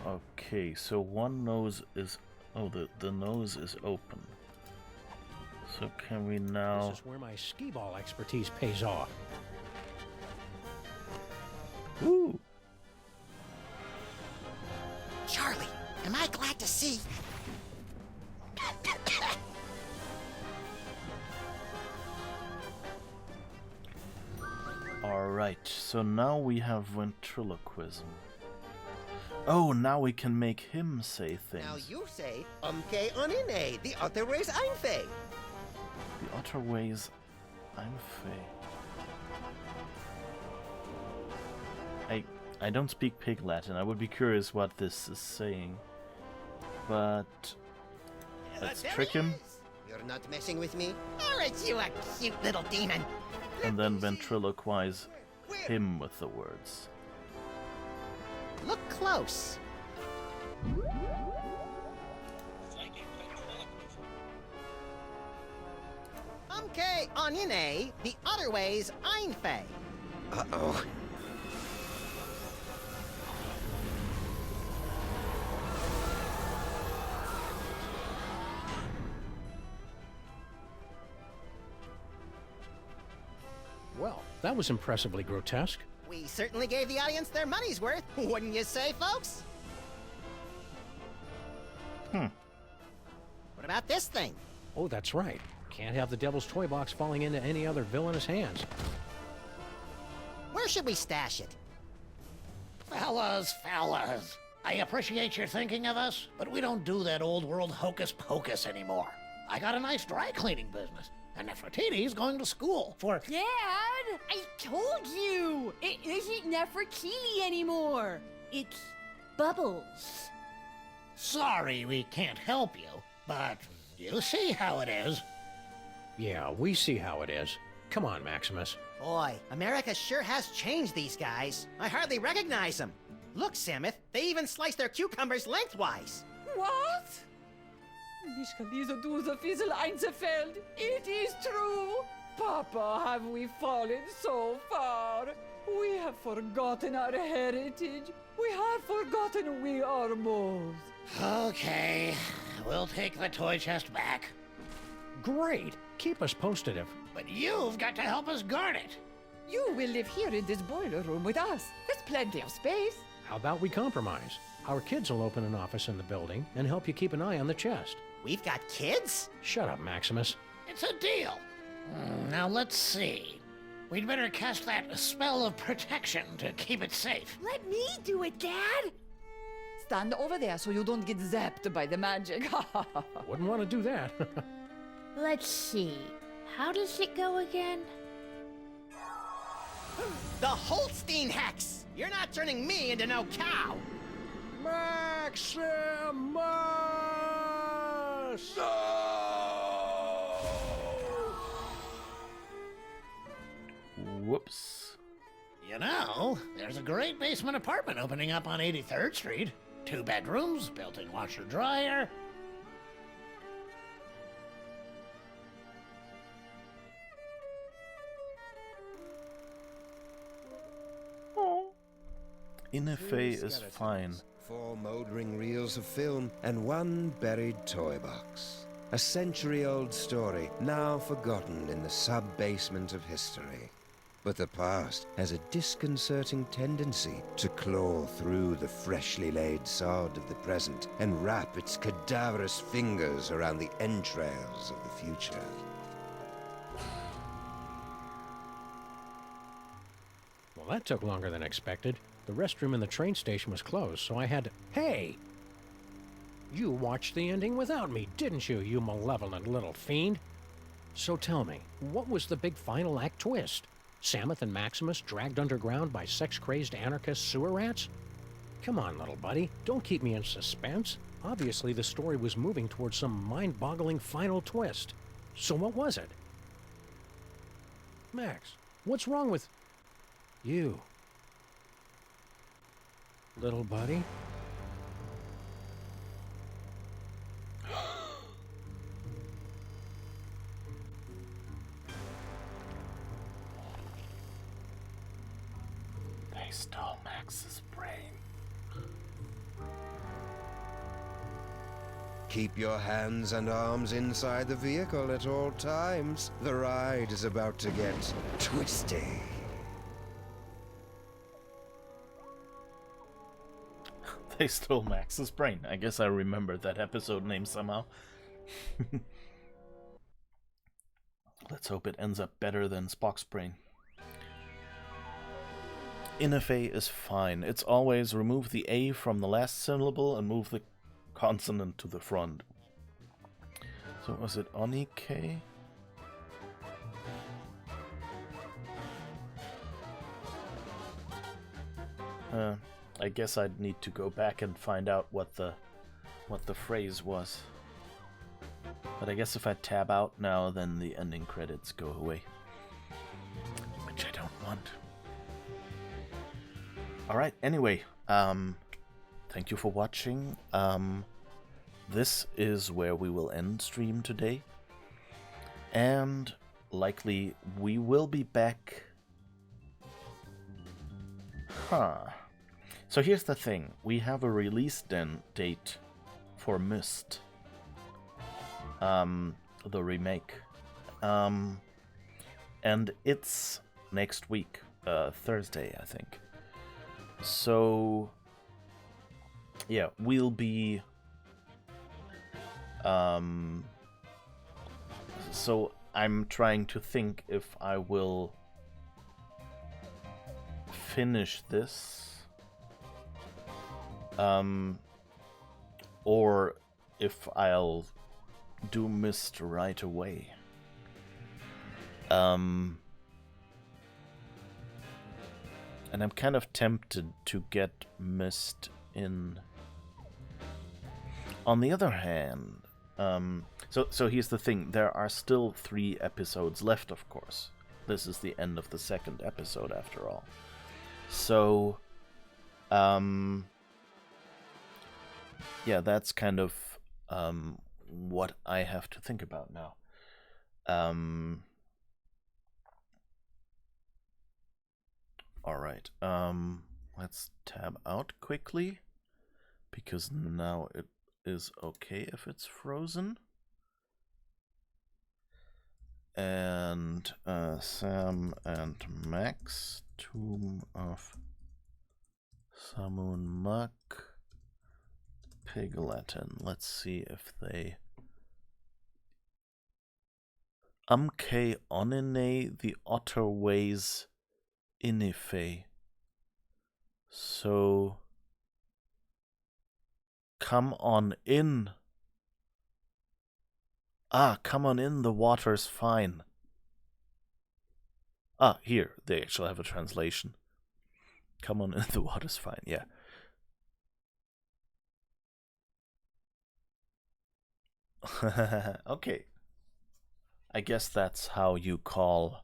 Okay, so one nose is... Oh, the nose is open. So can we now... This is where my skee-ball expertise pays off. Ooh! Charlie, am I glad to see? Alright, so now we have ventriloquism. Oh, now we can make him say things. Now you say, Umke Onine, the utter ways Einfe. The utter ways I'm fey. I don't speak Pig Latin. I would be curious what this is saying. But let's trick him. You're not messing with me? Aren't you a cute little demon? And then ventriloquize him with the words. Look close. Umke Onine, the other ways Einfe. Uh-oh. Well, that was impressively grotesque. We certainly gave the audience their money's worth, wouldn't you say, folks? What about this thing? Oh, that's right. Can't have the Devil's Toy Box falling into any other villainous hands. Where should we stash it? Fellas, I appreciate your thinking of us, but we don't do that old world hocus pocus anymore. I got a nice dry cleaning business, and Nefertiti's going to school for... Dad, I told you! It isn't Nefertiti anymore. It's Bubbles. Sorry we can't help you, but you see how it is. Yeah, we see how it is. Come on, Maximus. Boy, America sure has changed these guys. I hardly recognize them. Look, Samuth, they even slice their cucumbers lengthwise. What? Nicht kann diese Duse Fiesel einzefällt. It is true. Papa, have we fallen so far? We have forgotten our heritage. We have forgotten we are moles. Okay, we'll take the toy chest back. Great. Keep us posted if... But you've got to help us guard it. You will live here in this boiler room with us. There's plenty of space. How about we compromise? Our kids will open an office in the building and help you keep an eye on the chest. We've got kids? Shut up, Maximus. It's a deal. Now let's see. We'd better cast that spell of protection to keep it safe. Let me do it, Dad. Stand over there so you don't get zapped by the magic. Wouldn't want to do that. Let's see. How does it go again? The Holstein hex! You're not turning me into no cow! Maximus! Whoops. You know, there's a great basement apartment opening up on 83rd Street. 2 bedrooms, built-in washer-dryer. Inefei is fine. 4 moldering reels of film, and 1 buried toy box. A century-old story, now forgotten in the sub-basement of history. But the past has a disconcerting tendency to claw through the freshly laid sod of the present and wrap its cadaverous fingers around the entrails of the future. Well, that took longer than expected. The restroom in the train station was closed, so I had to... Hey! You watched the ending without me, didn't you, you malevolent little fiend? So tell me, what was the big final act twist? Samuth and Maximus dragged underground by sex-crazed anarchist sewer rats? Come on, little buddy, don't keep me in suspense. Obviously, the story was moving towards some mind-boggling final twist. So what was it? Max, what's wrong with... you? Little buddy? They stole Max's brain. Keep your hands and arms inside the vehicle at all times. The ride is about to get twisty. They stole Max's brain. I guess I remembered that episode name somehow. Let's hope it ends up better than Spock's brain. Inefei is fine. It's always remove the A from the last syllable and move the consonant to the front. So was it Onike? I guess I'd need to go back and find out what the phrase was. But I guess if I tab out now, then the ending credits go away. Which I don't want. Alright, anyway, thank you for watching. This is where we will end stream today. And likely we will be back. So here's the thing. We have a release date for Myst. The remake. And it's next week. Thursday, I think. So yeah, we'll be so I'm trying to think if I will finish this or if I'll do Mist right away. And I'm kind of tempted to get Mist in. On the other hand, so here's the thing. There are still 3 episodes left, of course. This is the end of the 2nd episode, after all. So, yeah, that's kind of what I have to think about now. Alright, let's tab out quickly, because now it is okay if it's frozen. And Sam and Max, Tomb of Samun Muck, Piglatin. Let's see if they... Amke Onine, the otter weighs Inife. So... Come on in. Ah, come on in, the water's fine. Ah, here, they actually have a translation. Come on in, the water's fine, yeah. Okay. I guess that's how you call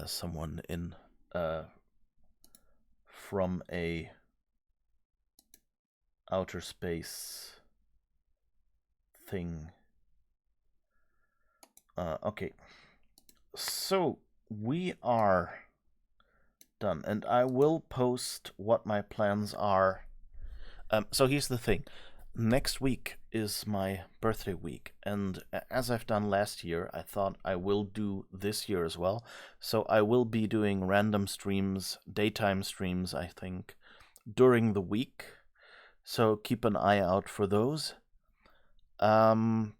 someone in from a outer space thing. Okay, so we are done, and I will post what my plans are. So here's the thing. Next week is my birthday week, and as I've done last year, I thought I will do this year as well. So I will be doing random streams, daytime streams, I think, during the week. So keep an eye out for those. I'm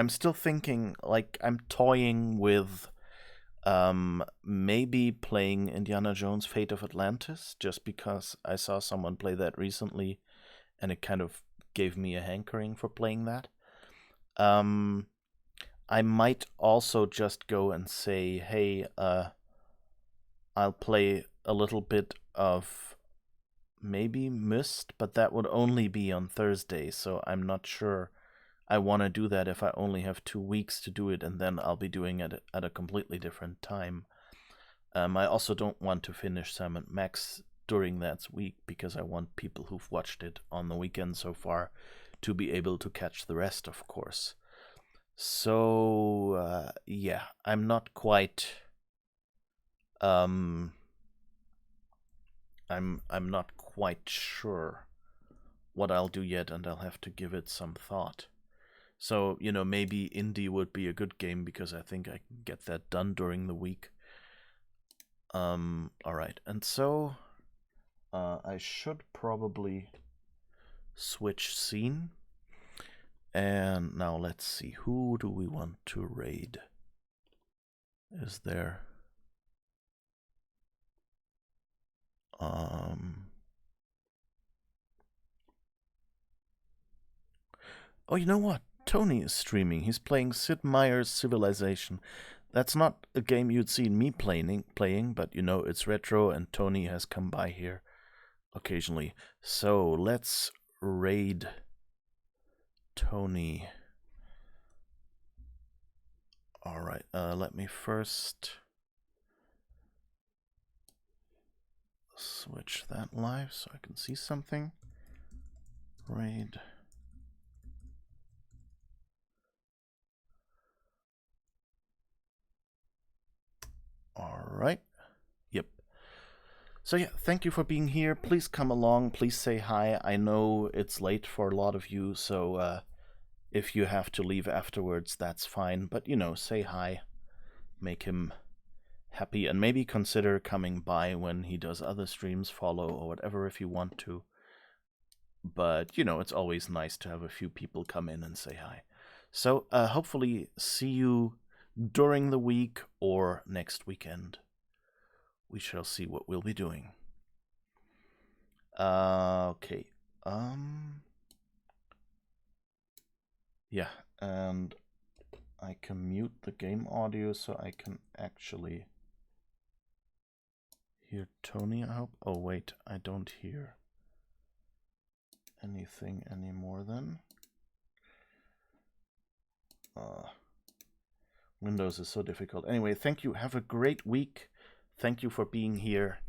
still thinking, like, I'm toying with maybe playing Indiana Jones Fate of Atlantis, just because I saw someone play that recently and it kind of gave me a hankering for playing that. I might also just go and say, hey, I'll play a little bit of maybe Myst, but that would only be on Thursday, so I'm not sure I want to do that if I only have 2 weeks to do it, and then I'll be doing it at a completely different time. I also don't want to finish Sam and Max during that week, because I want people who've watched it on the weekend so far to be able to catch the rest, of course. So, yeah, I'm not quite... I'm not quite sure what I'll do yet, and I'll have to give it some thought. So, you know, maybe Indie would be a good game, because I think I can get that done during the week. Alright, and so I should probably switch scene. And now let's see, who do we want to raid? Is there... Oh, you know what? Tony is streaming. He's playing Sid Meier's Civilization. That's not a game you'd seen me playing, but you know, it's retro and Tony has come by here occasionally. So let's raid Tony. Alright, let me first switch that live so I can see something. Raid. Alright. Yep. So yeah, thank you for being here. Please come along. Please say hi. I know it's late for a lot of you, so if you have to leave afterwards, that's fine. But, you know, say hi. make him happy, and maybe consider coming by when he does other streams, follow or whatever if you want to. But, you know, it's always nice to have a few people come in and say hi. So, hopefully see you during the week or next weekend. We shall see what we'll be doing. Okay. Yeah, and I can mute the game audio so I can actually hear Tony, I hope. Oh, wait, I don't hear anything anymore then. Windows is so difficult. Anyway, thank you. Have a great week. Thank you for being here.